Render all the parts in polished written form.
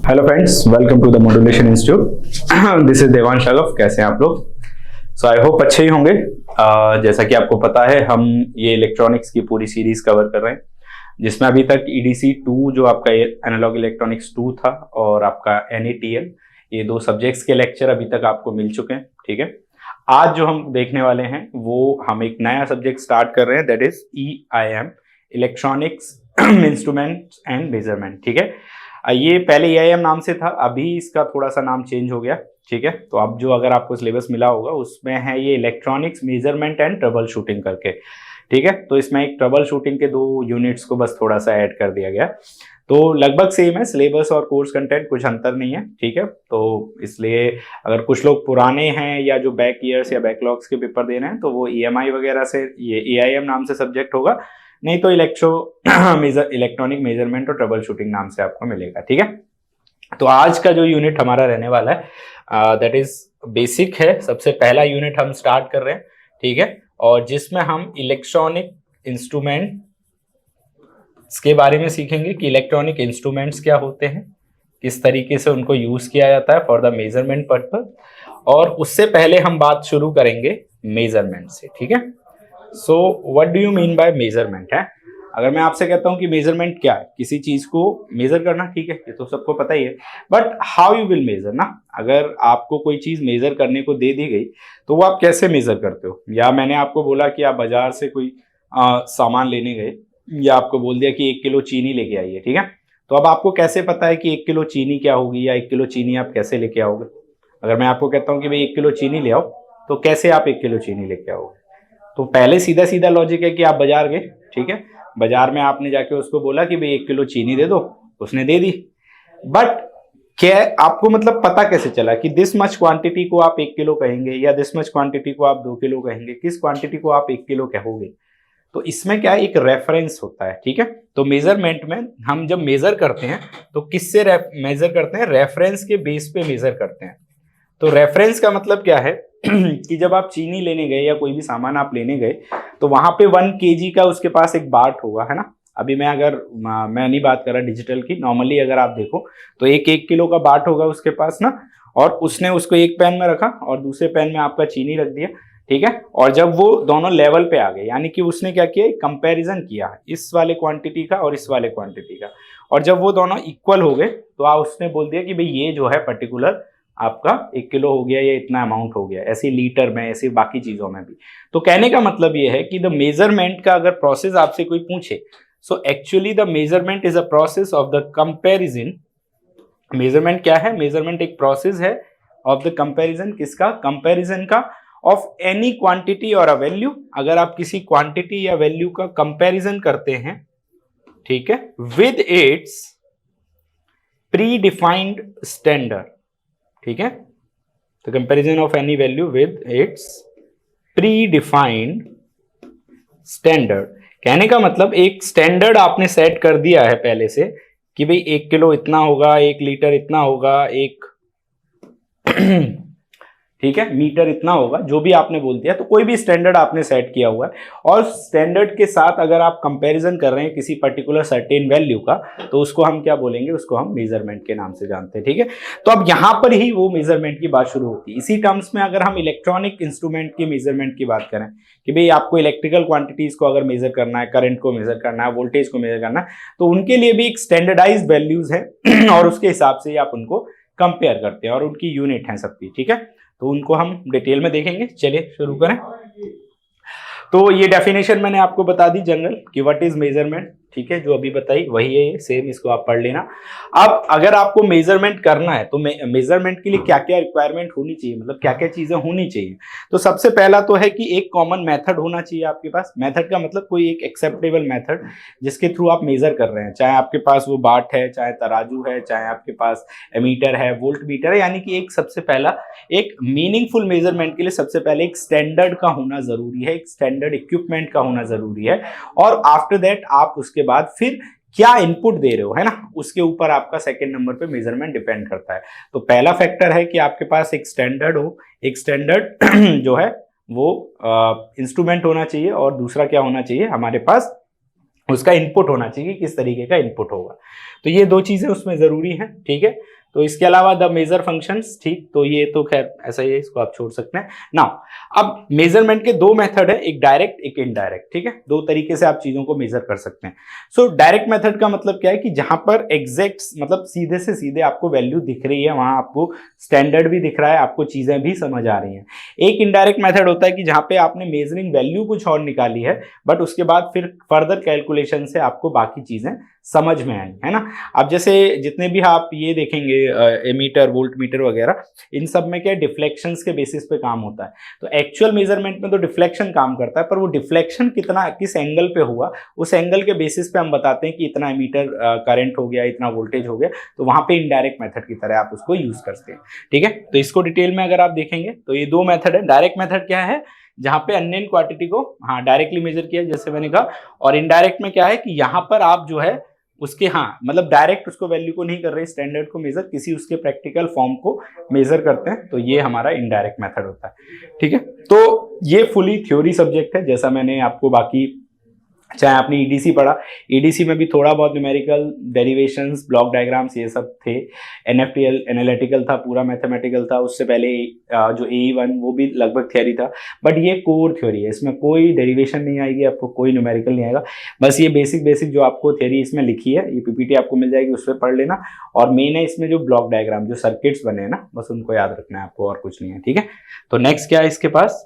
Hello friends, welcome to the modulation institute. This is Devansh Shagaf. कैसे हैं आप लोग? सो आई होप अच्छे ही होंगे। जैसा कि आपको पता है, हम ये इलेक्ट्रॉनिक्स की पूरी सीरीज कवर कर रहे हैं, जिसमें अभी तक EDC 2 जो आपका एनालॉग इलेक्ट्रॉनिक्स 2 था और आपका NATL, ये दो सब्जेक्ट्स के लेक्चर अभी तक आपको मिल चुके हैं। ठीक है, आज जो हम देखने वाले हैं वो हम एक नया सब्जेक्ट स्टार्ट कर रहे हैं, that is EIM, electronics instrument and measurement. ठीक है, ये पहले EIM नाम से था, अभी इसका थोड़ा सा नाम चेंज हो गया। ठीक है, तो अब जो अगर आपको सिलेबस मिला होगा उसमें है ये electronics measurement and trouble shooting करके। ठीक है, तो इसमें एक ट्रबल शूटिंग के 2 यूनिट्स को बस थोड़ा सा ऐड कर दिया गया, तो लगभग सेम है सिलेबस और कोर्स कंटेंट, कुछ अंतर नहीं है। ठीक है, तो इसलिए अगर कुछ लोग पुराने हैं या जो बैक ईयर्स या बैकलॉग्स के पेपर दे रहे हैं तो वो EMI वगैरह से ये EIM नाम से सब्जेक्ट होगा, नहीं तो इलेक्ट्रॉनिक मेजरमेंट और ट्रबल शूटिंग नाम से आपको मिलेगा। ठीक है, तो आज का जो यूनिट हमारा रहने वाला है दैट इज बेसिक है। सबसे पहला यूनिट हम स्टार्ट कर रहे हैं। ठीक है, और जिसमें हम इलेक्ट्रॉनिक इंस्ट्रूमेंट के बारे में सीखेंगे कि इलेक्ट्रॉनिक इंस्ट्रूमेंट्स क्या होते हैं, किस तरीके से उनको यूज किया जाता है फॉर द मेजरमेंट पर्पस, और उससे पहले हम बात शुरू करेंगे मेजरमेंट से। ठीक है, so what do you mean by measurement है? अगर मैं आपसे कहता हूं कि मेजरमेंट क्या है, किसी चीज को मेजर करना, ठीक है, ये तो सबको पता ही है, but how you will measure ना। अगर आपको कोई चीज मेजर करने को दे दी गई तो वो आप कैसे मेजर करते हो? या मैंने आपको बोला कि आप बाजार से कोई सामान लेने गए, या आपको बोल दिया कि 1 किलो चीनी लेके आइए। ठीक है, तो अब आपको कैसे पता है कि 1 किलो चीनी क्या होगी, या 1 किलो चीनी आप कैसे लेके आओगे? अगर मैं आपको कहता हूँ कि भाई 1 किलो चीनी ले आओ, तो कैसे आप 1 किलो चीनी लेके आओगे? तो पहले सीधा सीधा लॉजिक है कि आप बाजार गए। ठीक है, बाजार में आपने जाके उसको बोला कि भाई 1 किलो चीनी दे दो, उसने दे दी, बट क्या आपको मतलब पता कैसे चला कि दिस मच क्वांटिटी को आप 1 किलो कहेंगे, या दिस मच क्वांटिटी को आप 2 किलो कहेंगे, किस क्वांटिटी को आप 1 किलो कहोगे? तो इसमें क्या है, एक रेफरेंस होता है। ठीक है, तो मेजरमेंट में हम जब मेजर करते हैं तो किससे मेजर करते हैं? रेफरेंस के बेस पे मेजर करते हैं। तो रेफरेंस का मतलब क्या है कि जब आप चीनी लेने गए या कोई भी सामान आप लेने गए तो वहां पे 1 kg का उसके पास एक बाट होगा, है ना। अभी मैं नहीं बात कर रहा डिजिटल की, नॉर्मली अगर आप देखो तो 1 किलो का बाट होगा उसके पास ना, और उसने उसको एक पैन में रखा और दूसरे पैन में आपका चीनी रख दिया। ठीक है, और जब वो दोनों लेवल पे आ गए, यानी कि उसने क्या किया, कंपैरिजन किया इस वाले क्वांटिटी का और इस वाले क्वांटिटी का, और जब वो दोनों इक्वल हो गए तो उसने बोल दिया कि भाई ये जो है पर्टिकुलर आपका 1 किलो हो गया, या इतना अमाउंट हो गया। ऐसे लीटर में, ऐसे बाकी चीजों में भी। तो कहने का मतलब ये है कि द मेजरमेंट का अगर प्रोसेस आपसे कोई पूछे, so actually the measurement is a process of the comparison. Measurement क्या है? मेजरमेंट एक प्रोसेस है ऑफ द कंपैरिजन। किसका? कंपैरिजन का, ऑफ एनी क्वांटिटी और अ वैल्यू। अगर आप किसी क्वांटिटी या वैल्यू का कंपैरिजन करते हैं, ठीक है, with its pre defined standard. ठीक है, तो comparison of any value with its pre defined standard. कहने का मतलब एक स्टैंडर्ड आपने सेट कर दिया है पहले से कि भाई 1 किलो इतना होगा, 1 लीटर इतना होगा, एक ठीक है, मीटर इतना होगा, जो भी आपने बोल दिया। तो कोई भी स्टैंडर्ड आपने सेट किया हुआ है, और स्टैंडर्ड के साथ अगर आप कंपैरिजन कर रहे हैं किसी पर्टिकुलर सर्टेन वैल्यू का, तो उसको हम क्या बोलेंगे? उसको हम मेजरमेंट के नाम से जानते हैं। ठीक है, तो अब यहां पर ही वो मेजरमेंट की बात शुरू होती है। इसी टर्म्स में अगर हम इलेक्ट्रॉनिक इंस्ट्रूमेंट की मेजरमेंट की बात करें कि भाई आपको इलेक्ट्रिकल क्वांटिटीज को अगर मेजर करना है, करंट को मेजर करना है, वोल्टेज को मेजर करना है, तो उनके लिए भी एक स्टैंडर्डाइज्ड वैल्यूज है और उसके हिसाब से ही आप उनको कंपेयर करते हैं, और उनकी यूनिट है सबकी। ठीक है, तो उनको हम डिटेल में देखेंगे। चलिए शुरू करें। तो ये डेफिनेशन मैंने आपको बता दी जनरल कि व्हाट इज मेजरमेंट। ठीक है, जो अभी बताई वही है ये, सेम, इसको आप पढ़ लेना। अब अगर आपको मेजरमेंट करना है तो मेजरमेंट के लिए क्या क्या रिक्वायरमेंट होनी चाहिए, मतलब क्या क्या चीजें होनी चाहिए? तो सबसे पहला तो है कि एक कॉमन मेथड होना चाहिए आपके पास। मेथड का मतलब कोई एक एक्सेप्टेबल मेथड जिसके थ्रू आप मेजर कर रहे हैं, चाहे आपके पास वो बाट है, चाहे तराजू है, चाहे आपके पास एमीटर है, वोल्ट मीटर है। यानी कि एक सबसे पहला एक मीनिंगफुल मेजरमेंट के लिए सबसे पहले एक स्टैंडर्ड का होना जरूरी है, एक स्टैंडर्ड इक्विपमेंट का होना जरूरी है, और आफ्टर दैट आप उसके बाद फिर क्या इनपुट दे रहे हो, है ना, उसके ऊपर आपका सेकंड नंबर पे मेजरमेंट डिपेंड करता है। तो पहला फैक्टर है कि आपके पास एक स्टैंडर्ड हो, एक स्टैंडर्ड जो है वो इंस्ट्रूमेंट होना चाहिए, और दूसरा क्या होना चाहिए, हमारे पास उसका इनपुट होना चाहिए, किस तरीके का इनपुट होगा। तो ये 2 चीजें उसमें जरूरी हैं। ठीक है, तो इसके अलावा द मेजर फंक्शंस, ठीक, तो ये तो खैर ऐसा ही है, इसको आप छोड़ सकते हैं ना। अब मेजरमेंट के दो मेथड है, एक डायरेक्ट एक इनडायरेक्ट, ठीक है, दो तरीके से आप चीजों को मेजर कर सकते हैं। सो डायरेक्ट मेथड का मतलब क्या है कि जहां पर एग्जैक्ट मतलब सीधे से सीधे आपको वैल्यू दिख रही है, वहां आपको स्टैंडर्ड भी दिख रहा है, आपको चीजें भी समझ आ रही हैं। एक इनडायरेक्ट मेथड होता है कि जहां पे आपने मेजरिंग वैल्यू कुछ और निकाली है, बट उसके बाद फिर फर्दर कैलकुलेशन से आपको बाकी चीजें समझ में आई, है ना। अब जैसे जितने भी आप ये देखेंगे एमीटर, वोल्ट मीटर वगैरह, इन सब में क्या डिफ्लेक्शंस के बेसिस पे काम होता है। तो एक्चुअल मेजरमेंट में तो डिफ्लेक्शन काम करता है, पर वो डिफ्लेक्शन कितना किस एंगल पे हुआ, उस एंगल के बेसिस पे हम बताते हैं कि इतना एमीटर करंट हो गया, इतना वोल्टेज हो गया। तो वहां पे इनडायरेक्ट मेथड की तरह आप उसको यूज करते हैं, ठीक है। तो इसको डिटेल में अगर आप देखेंगे तो ये दो मेथड है। डायरेक्ट मेथड क्या है, जहां पे अननोन क्वांटिटी को हाँ डायरेक्टली मेजर किया, जैसे मैंने कहा। और इनडायरेक्ट में क्या है कि यहाँ पर आप जो है उसके हाँ मतलब डायरेक्ट उसको वैल्यू को नहीं कर रहे, स्टैंडर्ड को मेजर, किसी उसके प्रैक्टिकल फॉर्म को मेजर करते हैं, तो ये हमारा इनडायरेक्ट मेथड होता है, ठीक है। तो ये फुली थ्योरी सब्जेक्ट है, जैसा मैंने आपको बाकी चाहे आपने ईडीसी पढ़ा, ईडीसी में भी थोड़ा बहुत न्यूमेरिकल डेरिवेशंस, ब्लॉक डायग्राम्स ये सब थे। एनएफटीएल एनालिटिकल था, पूरा मैथमेटिकल था। उससे पहले जो AE1 वो भी लगभग थ्योरी था, बट ये कोर थ्योरी है, इसमें कोई डेरिवेशन नहीं आएगी आपको, कोई न्यूमेरिकल नहीं आएगा। बस ये बेसिक जो आपको थ्योरी इसमें लिखी है, ये पीपीटी आपको मिल जाएगी, उस पर पढ़ लेना। और मेन है इसमें जो ब्लॉक डायग्राम, जो सर्किट्स बने हैं ना, बस उनको याद रखना है आपको, और कुछ नहीं है, ठीक है। तो नेक्स्ट क्या है इसके पास,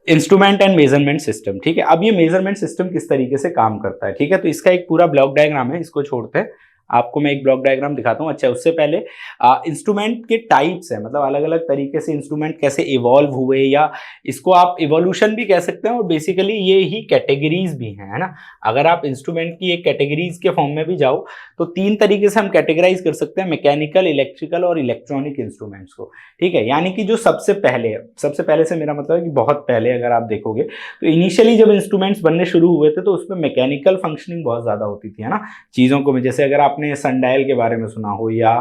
इंस्ट्रूमेंट एंड मेजरमेंट सिस्टम, ठीक है। अब ये मेजरमेंट सिस्टम किस तरीके से काम करता है, ठीक है। तो इसका एक पूरा ब्लॉक डायग्राम है, इसको छोड़ते हैं, आपको मैं एक ब्लॉक डायग्राम दिखाता हूँ। अच्छा, उससे पहले इंस्ट्रूमेंट के टाइप्स है, मतलब अलग अलग तरीके से इंस्ट्रूमेंट कैसे इवॉल्व हुए, या इसको आप इवोल्यूशन भी कह सकते हैं, और बेसिकली ये ही कैटेगरीज भी हैं, है ना। अगर आप इंस्ट्रूमेंट की एक कैटेगरीज के फॉर्म में भी जाओ तो तीन तरीके से हम कैटेगराइज कर सकते हैं, मैकेनिकल, इलेक्ट्रिकल और इलेक्ट्रॉनिक इंस्ट्रूमेंट्स को, ठीक है। यानी कि जो सबसे पहले से मेरा मतलब है कि बहुत पहले अगर आप देखोगे तो इनिशियली जब इंस्ट्रूमेंट्स बनने शुरू हुए थे तो उसमें मैकेनिकल फंक्शनिंग बहुत ज्यादा होती थी, है ना, चीजों को। जैसे अगर आपने सनडायल के बारे में सुना हो, या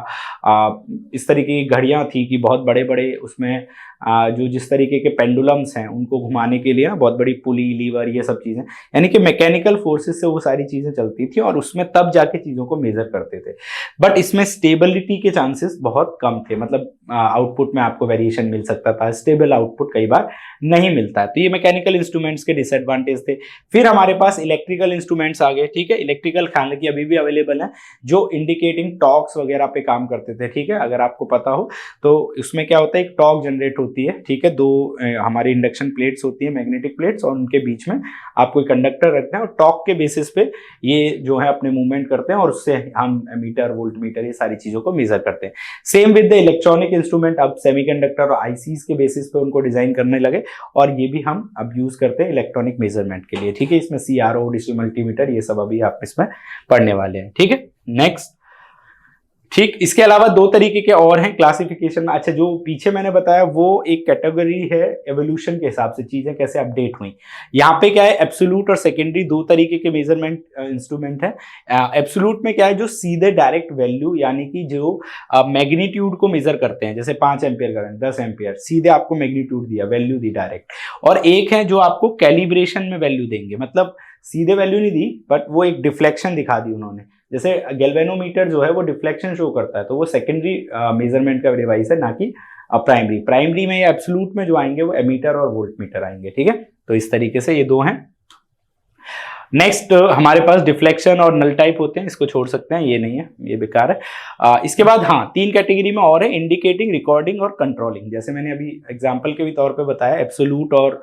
इस तरीके की घड़ियां थी कि बहुत बड़े बड़े उसमें जो जिस तरीके के पेंडुलम्स हैं उनको घुमाने के लिए ना बहुत बड़ी पुली, लीवर, ये सब चीजें, यानी कि मैकेनिकल फोर्सेस से वो सारी चीजें चलती थी, और उसमें तब जाके चीजों को मेजर करते थे। बट इसमें स्टेबिलिटी के चांसेस बहुत कम थे, मतलब आउटपुट में आपको वेरिएशन मिल सकता था, स्टेबल आउटपुट कई बार नहीं मिलता है। तो ये मैकेनिकल इंस्ट्रूमेंट्स के डिसएडवांटेज थे। फिर हमारे पास इलेक्ट्रिकल इंस्ट्रूमेंट्स आ गए, ठीक है। इलेक्ट्रिकल हालांकि अभी भी अवेलेबल है, जो इंडिकेटिंग टॉर्क्स वगैरह पे काम करते थे, ठीक है। अगर आपको पता हो तो उसमें क्या होता है, एक टॉर्क जनरेट होती है, ठीक है। दो हमारी इंडक्शन प्लेट्स होती है, मैग्नेटिक प्लेट्स, और उनके बीच में आपको कंडक्टर रखते हैं, और टॉर्क के बेसिस पे ये जो है अपने मूवमेंट करते हैं, और उससे हम मीटर, वोल्ट मीटर, ये सारी चीजों को मेजर करते हैं। Same with the electronic instrument, अब सेमीकंडक्टर और आईसीज के बेसिस पे उनको डिजाइन करने लगे, और ये भी हम अब यूज करते हैं इलेक्ट्रॉनिक मेजरमेंट के लिए, ठीक है। इसमें CRO, डिजिटल मल्टीमीटर, ये सब अभी आप इसमें पढ़ने वाले हैं, ठीक है। नेक्स्ट, ठीक, इसके अलावा दो तरीके के और हैं क्लासिफिकेशन में। अच्छा, जो पीछे मैंने बताया वो एक कैटेगरी है, एवोल्यूशन के हिसाब से चीजें कैसे अपडेट हुई। यहाँ पे क्या है, एब्सोल्यूट और सेकेंडरी दो तरीके के मेजरमेंट इंस्ट्रूमेंट है। एब्सोल्यूट में क्या है, जो सीधे डायरेक्ट वैल्यू, यानी कि जो मैग्नीट्यूड को मेजर करते हैं, जैसे 5 एम्पियर करंट, 10 एम्पियर, सीधे आपको मैग्नीट्यूड दिया, वैल्यू दी डायरेक्ट। और एक है जो आपको कैलिब्रेशन में वैल्यू देंगे, मतलब सीधे वैल्यू नहीं दी, बट वो एक डिफ्लेक्शन दिखा दी उन्होंने। जैसे गैल्वेनोमीटर जो है वो डिफ्लेक्शन शो करता है, तो वो सेकेंडरी मेजरमेंट का डिवाइस है, ना कि प्राइमरी में या एब्सोल्यूट में जो आएंगे वो एमीटर और वोल्ट मीटर आएंगे, ठीक है। तो इस तरीके से ये दो हैं। नेक्स्ट हमारे पास डिफ्लेक्शन और नल टाइप होते हैं, इसको छोड़ सकते हैं, ये नहीं है, ये बेकार है। इसके बाद हाँ, तीन कैटेगरी में और है, इंडिकेटिंग, रिकॉर्डिंग और कंट्रोलिंग। जैसे मैंने अभी एग्जाम्पल के भी तौर पे बताया, एब्सोल्यूट और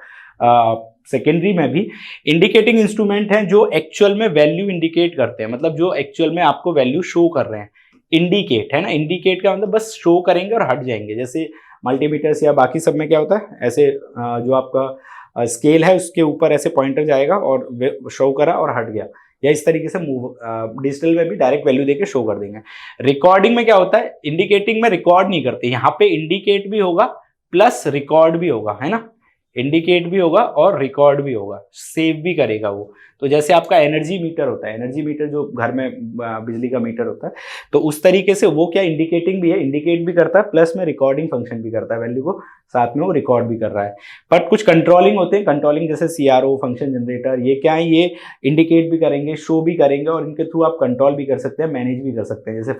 सेकेंडरी में भी इंडिकेटिंग इंस्ट्रूमेंट हैं जो एक्चुअल में वैल्यू इंडिकेट करते हैं, मतलब जो एक्चुअल में आपको वैल्यू शो कर रहे हैं। इंडिकेट है ना, इंडिकेट का मतलब बस शो करेंगे और हट जाएंगे। जैसे मल्टीमीटर्स या बाकी सब में क्या होता है, ऐसे जो आपका स्केल है उसके ऊपर ऐसे पॉइंटर जाएगा और शो करा और हट गया, या इस तरीके से मूव। डिजिटल में भी डायरेक्ट वैल्यू देके शो कर देंगे। रिकॉर्डिंग में क्या होता है, इंडिकेटिंग में रिकॉर्ड नहीं करते, यहाँ पे इंडिकेट भी होगा प्लस रिकॉर्ड भी होगा, है ना। इंडिकेट भी होगा और रिकॉर्ड भी होगा, सेव भी करेगा वो। तो जैसे आपका एनर्जी मीटर होता है, एनर्जी मीटर जो घर में बिजली का मीटर होता है, तो उस तरीके से वो क्या इंडिकेटिंग भी है, इंडिकेट भी करता है, प्लस में रिकॉर्डिंग फंक्शन भी करता है, वैल्यू को साथ में वो रिकॉर्ड भी कर रहा है। बट कुछ कंट्रोलिंग होते हैं, कंट्रोलिंग जैसे सीआरओ, फंक्शन जनरेटर, ये क्या है, ये इंडिकेट भी करेंगे, शो भी करेंगे, और इनके थ्रू आप कंट्रोल भी कर सकते हैं, मैनेज भी कर सकते हैं। जैसे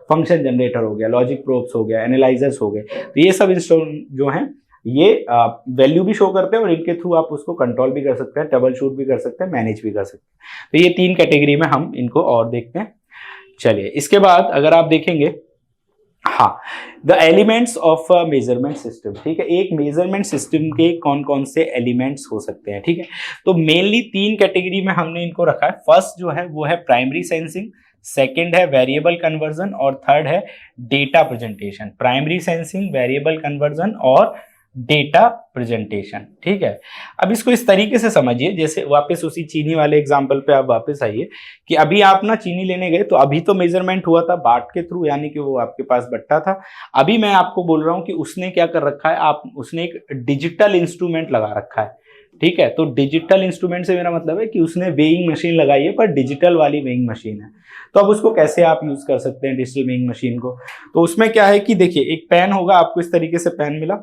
फंक्शन जनरेटर हो गया, लॉजिक प्रोब्स हो गया, एनालाइजर्स हो गए, तो ये सब इंस्ट्रूमेंट जो हैं ये वैल्यू भी शो करते हैं, और इनके थ्रू आप उसको कंट्रोल भी कर सकते हैं, ट्रबल शूट भी कर सकते हैं, मैनेज भी कर सकते हैं। तो ये 3 कैटेगरी में हम इनको और देखते हैं। चलिए, इसके बाद अगर आप देखेंगे, हाँ, the elements of measurement system, ठीक है, एक मेजरमेंट सिस्टम के कौन कौन से एलिमेंट्स हो सकते हैं, ठीक है। तो मेनली 3 कैटेगरी में हमने इनको रखा है। फर्स्ट जो है वो है प्राइमरी सेंसिंग, सेकंड है वेरिएबल कन्वर्जन, और थर्ड है data presentation. Primary sensing, variable conversion और डेटा प्रेजेंटेशन, ठीक है। अब इसको इस तरीके से समझिए, जैसे वापस उसी चीनी वाले एग्जांपल पे आप वापस आइए कि अभी आप ना चीनी लेने गए, तो अभी तो मेजरमेंट हुआ था बाट के थ्रू, यानी कि वो आपके पास बट्टा था। अभी मैं आपको बोल रहा हूं कि उसने क्या कर रखा है, उसने एक डिजिटल इंस्ट्रूमेंट लगा रखा है, ठीक है। तो डिजिटल इंस्ट्रूमेंट से मेरा मतलब है कि उसने वेइंग मशीन लगाई है, पर डिजिटल वाली वेइंग मशीन है। तो अब उसको कैसे आप यूज कर सकते हैं डिजिटल वेइंग मशीन को? तो उसमें क्या है कि देखिए, एक पेन होगा, आपको इस तरीके से पेन मिला,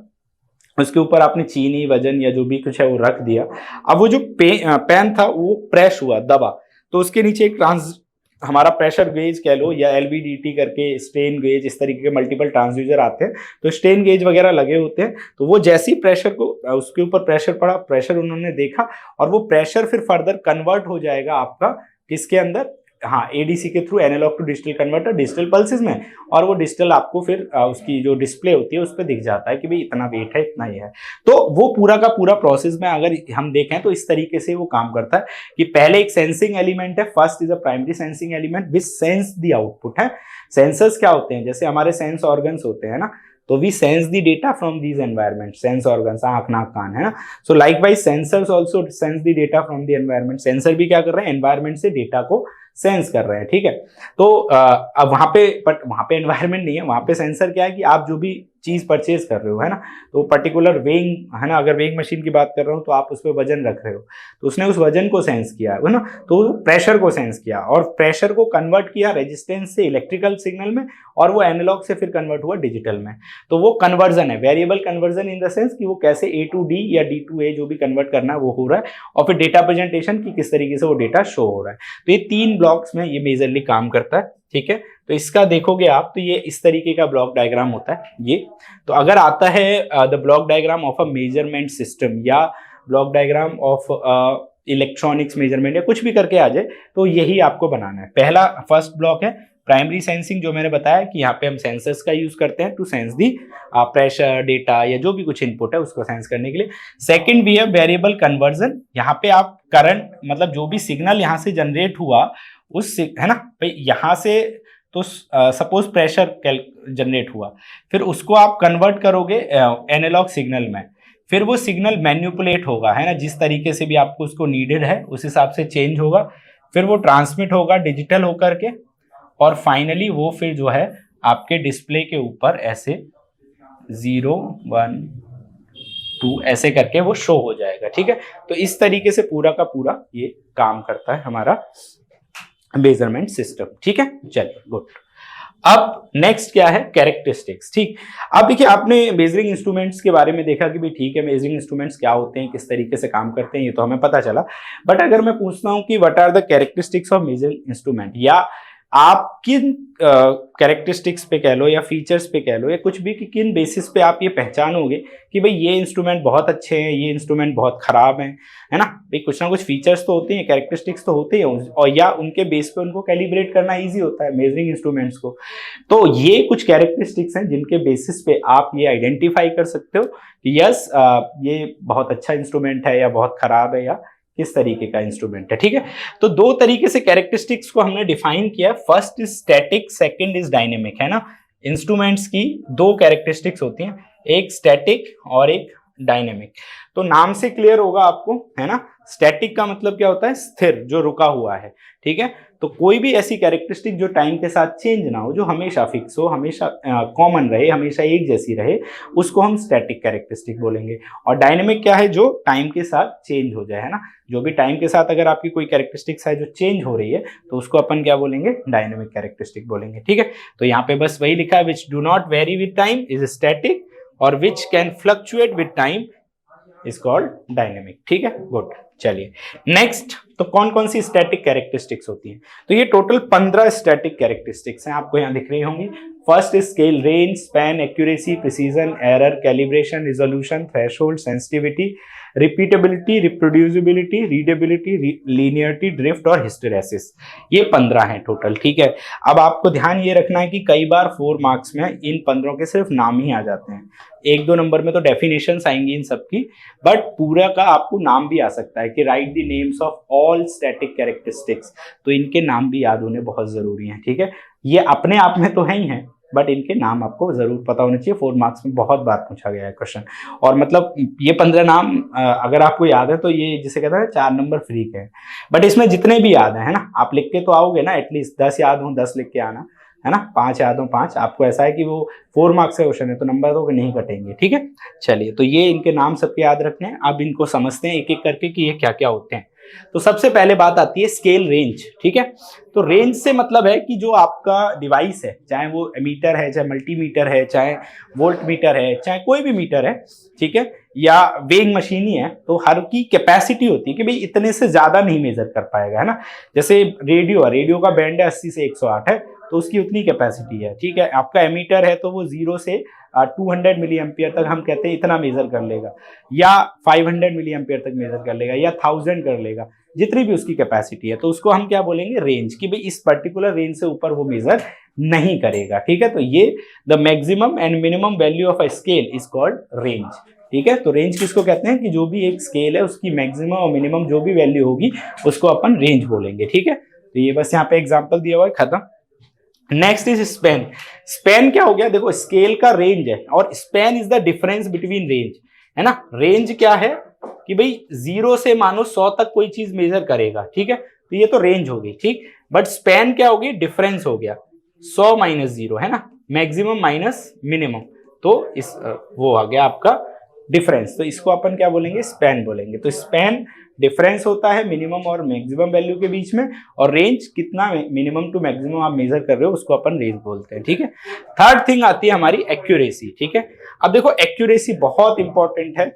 उसके ऊपर आपने चीनी, वजन या जो भी कुछ है वो रख दिया। अब वो जो पेन था वो प्रेस हुआ, दबा, तो उसके नीचे एक हमारा प्रेशर गेज कह लो, या एलवीडीटी करके स्ट्रेन गेज, इस तरीके के मल्टीपल ट्रांसड्यूसर आते हैं, तो स्ट्रेन गेज वगैरह लगे होते हैं। तो वो जैसी प्रेशर को, उसके ऊपर प्रेशर पड़ा, प्रेशर उन्होंने देखा, और वो प्रेशर फिर फर्दर कन्वर्ट हो जाएगा आपका किसके अंदर, हाँ, एडीसी के through, analogue to digital converter, digital pulses में, और वो डिजिटल आपको फिर उसकी जो डिस्प्ले होती है उस पर दिख जाता है कि भाई इतना वेट है, इतना ही है। तो वो पूरा का पूरा प्रोसेस में अगर हम देखें तो इस तरीके से वो काम करता है कि पहले एक सेंसिंग एलिमेंट है, first is a primary sensing element which sense the output है। सेंसर्स क्या होते हैं, जैसे हमारे सेंस ऑर्गन्स होते हैं ना, तो we sense the data from these environment, sense organs, आंख, नाक, कान, है ना। So likewise sensors also sense the data from the environment. Sensor भी क्या कर रहे हैं, एनवायरमेंट से डेटा को सेंस कर रहे हैं, ठीक है। तो अब वहां पे एनवायरमेंट नहीं है, वहां पे सेंसर क्या है कि आप जो भी चीज परचेज कर रहे हो, है ना, तो पर्टिकुलर वेइंग, है ना, अगर वेइंग मशीन की बात कर रहा हूं तो आप उस पर वजन रख रहे हो, तो उसने उस वजन को सेंस किया है ना, तो प्रेशर को सेंस किया, और प्रेशर को कन्वर्ट किया रेजिस्टेंस से इलेक्ट्रिकल सिग्नल में, और वो एनालॉग से फिर कन्वर्ट हुआ डिजिटल में। तो वो कन्वर्जन है, variable conversion in the sense कि वो कैसे ए टू डी या डी टू ए जो भी कन्वर्ट करना है वो हो रहा है, और फिर डेटा प्रेजेंटेशन की किस तरीके से वो डेटा शो हो रहा है। तो ये 3 ब्लॉक्स में ये मेजरली काम करता है, ठीक है। तो इसका देखोगे आप तो ये इस तरीके का ब्लॉक डायग्राम होता है ये। तो अगर आता है the block diagram of a measurement system, या block diagram of electronics measurement, या कुछ भी करके आ जाए, तो यही आपको बनाना है। पहला फर्स्ट ब्लॉक है प्राइमरी सेंसिंग, जो मैंने बताया कि यहाँ पे हम सेंसर्स का यूज करते हैं to sense the pressure, data, या जो भी कुछ इनपुट है उसको सेंस करने के लिए। सेकंड भी है वेरिएबल कन्वर्जन, यहाँ पे आप करंट, मतलब जो भी सिग्नल यहाँ से जनरेट हुआ उस, है ना भाई, यहाँ से तो सपोज प्रेशर जनरेट हुआ, फिर उसको आप कन्वर्ट करोगे एनालॉग सिग्नल में, फिर वो सिग्नल मैन्युपुलेट होगा, है ना, जिस तरीके से भी आपको उसको नीडेड है उस हिसाब से चेंज होगा, फिर वो ट्रांसमिट होगा डिजिटल होकर के, और फाइनली वो फिर जो है आपके डिस्प्ले के ऊपर ऐसे 0 1 2 ऐसे करके वो शो हो जाएगा, ठीक है। तो इस तरीके से पूरा का पूरा ये काम करता है हमारा मेजरमेंट सिस्टम, ठीक है। चलिए, गुड। अब नेक्स्ट क्या है, कैरेक्टरिस्टिक्स, ठीक। अब देखिए, आपने मेजरिंग इंस्ट्रूमेंट्स के बारे में देखा कि भाई ठीक है, मेजरिंग इंस्ट्रूमेंट्स क्या होते हैं, किस तरीके से काम करते हैं, ये तो हमें पता चला। बट अगर मैं पूछता हूं कि what are the characteristics of measuring instrument, या आप किन कैरेक्टरिस्टिक्स पे कह लो, या फीचर्स पे कह लो, या कुछ भी, कि किन बेसिस पे आप ये पहचानोगे कि भाई ये इंस्ट्रूमेंट बहुत अच्छे हैं, ये इंस्ट्रूमेंट बहुत खराब हैं, है ना भाई। कुछ ना कुछ फीचर्स तो होते हैं, कैरेक्टरिस्टिक्स तो होते हैं, और या उनके बेस पे उनको कैलिब्रेट करना ईजी होता है मेजरिंग इंस्ट्रूमेंट्स को। तो ये कुछ कैरेक्टरिस्टिक्स हैं जिनके बेसिस पे आप ये आइडेंटिफाई कर सकते हो कि यस, ये बहुत अच्छा इंस्ट्रूमेंट है, या बहुत खराब है, या किस तरीके का इंस्ट्रूमेंट है, ठीक है। तो 2 तरीके से कैरेक्टरिस्टिक्स को हमने डिफाइन किया, first is static, second is dynamic, है ना। इंस्ट्रूमेंट्स की 2 कैरेक्टरिस्टिक्स होती हैं, एक स्टैटिक और एक डायनेमिक। तो नाम से क्लियर होगा आपको, है ना। स्टैटिक का मतलब क्या होता है, स्थिर, जो रुका हुआ है, ठीक है। तो कोई भी ऐसी कैरेक्टरिस्टिक जो टाइम के साथ चेंज ना हो, जो हमेशा फिक्स हो, हमेशा कॉमन रहे, हमेशा एक जैसी रहे, उसको हम स्टैटिक कैरेक्टरिस्टिक बोलेंगे। और डायनेमिक क्या है, जो टाइम के साथ चेंज हो जाए, है ना। जो भी टाइम के साथ अगर आपकी कोई कैरेक्टरिस्टिक्स है जो चेंज हो रही है, तो उसको अपन क्या बोलेंगे, डायनेमिक कैरेक्टरिस्टिक बोलेंगे, ठीक है। तो यहाँ पे बस वही लिखा है, which do not vary with time is static, और which can fluctuate with time is called dynamic, ठीक है। गुड, चलिए नेक्स्ट। तो कौन कौन सी स्टैटिक कैरेक्टरिस्टिक्स होती हैं, तो ये टोटल 15 स्टैटिक कैरेक्टरिस्टिक्स हैं, आपको यहां दिख रही होंगी। First is scale, range, span, accuracy, precision, error, calibration, resolution, threshold, sensitivity, repeatability, reproducibility, readability, linearity, drift और हिस्टेरेसिस। ये 15 हैं टोटल, ठीक है। अब आपको ध्यान ये रखना है कि कई बार 4 मार्क्स में इन 15 के सिर्फ नाम ही आ जाते हैं, 1-2 नंबर में तो डेफिनेशंस आएंगी इन सबकी, बट पूरा का आपको नाम भी आ सकता है कि right the names of all static characteristics. तो इनके नाम भी याद होने बहुत जरूरी हैं, ठीक है। ये अपने आप में तो है ही हैं, बट इनके नाम आपको जरूर पता होने चाहिए, 4 मार्क्स में बहुत बार पूछा गया है क्वेश्चन। और मतलब ये 15 नाम अगर आपको याद है तो ये जिसे कहते हैं 4 नंबर फ्री के हैं, बट इसमें जितने भी याद है ना, आप लिख के तो आओगे ना, एटलीस्ट 10 याद हो 10 लिख के आना, है ना। 5 याद हो 5, आपको ऐसा है कि वो 4 मार्क्स का क्वेश्चन है तो नंबर तो नहीं कटेंगे, ठीक है। चलिए, तो ये इनके नाम सबके याद रखने हैं। अब इनको समझते हैं एक एक करके कि ये क्या क्या होते हैं। तो सबसे पहले बात आती है स्केल रेंज, ठीक है। तो रेंज से मतलब है कि जो आपका डिवाइस है, चाहे वो मीटर है, चाहे मल्टीमीटर है, चाहे वोल्ट मीटर है, चाहे कोई भी मीटर है, ठीक है, या वेइंग मशीन ही है, तो हर की कैपेसिटी होती है कि भाई इतने से ज्यादा नहीं मेजर कर पाएगा, है ना। जैसे रेडियो है, रेडियो का बैंड है 80 से 108 है, तो उसकी उतनी कैपेसिटी है, ठीक है। आपका एमीटर है तो वो 0 से 200 मिली एम्पियर तक हम कहते हैं इतना मेजर कर लेगा, या 500 मिली एम्पियर तक मेजर कर लेगा, या 1000 कर लेगा, जितनी भी उसकी कैपेसिटी है। तो उसको हम क्या बोलेंगे, रेंज, कि भाई इस पर्टिकुलर रेंज से ऊपर वो मेजर नहीं करेगा, ठीक है। तो ये the maximum and minimum value of a scale is called range, ठीक है। तो रेंज किसको कहते हैं, कि जो भी एक स्केल है उसकी मैक्सिमम और मिनिमम जो भी वैल्यू होगी उसको अपन रेंज बोलेंगे, ठीक है। तो ये बस यहाँ पे एग्जाम्पल दिया हुआ है, खत्म। Next is span. स्पैन क्या हो गया, देखो स्केल का रेंज है और span is the difference between range, है ना। रेंज क्या है कि भाई 0 से मानो 100 तक कोई चीज मेजर करेगा, ठीक है, तो ये तो रेंज हो गई, ठीक। बट स्पैन क्या होगी, डिफरेंस हो गया, 100 माइनस 0, है ना, मैक्सिमम माइनस मिनिमम, तो इस वो आ गया आपका डिफरेंस। तो इसको अपन क्या बोलेंगे, स्पैन बोलेंगे। तो स्पैन डिफरेंस होता है मिनिमम और मैक्सिमम वैल्यू के बीच में, और रेंज कितना मिनिमम टू मैक्सिमम आप मेजर कर रहे हो उसको अपन रेंज बोलते हैं, ठीक है। थर्ड थिंग आती है हमारी एक्यूरेसी, ठीक है। अब देखो एक्यूरेसी बहुत इंपॉर्टेंट है,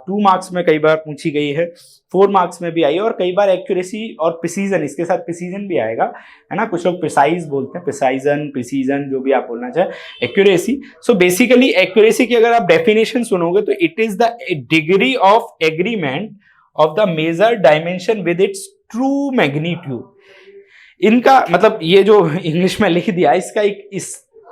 2 मार्क्स में कई बार पूछी गई है, 4 मार्क्स में भी आई है, और कई बार एक्यूरेसी और प्रिसीजन, इसके साथ प्रिसीजन भी आएगा, है ना। कुछ लोग प्रिसाइज बोलते हैं, प्रिसीजन जो भी आप बोलना चाहे, एक्यूरेसी। सो बेसिकली एक्यूरेसी की अगर आप डेफिनेशन सुनोगे तो it is the degree of agreement of the measured dimension with its true magnitude। इनका मतलब ये जो इंग्लिश में लिख दिया, इसका एक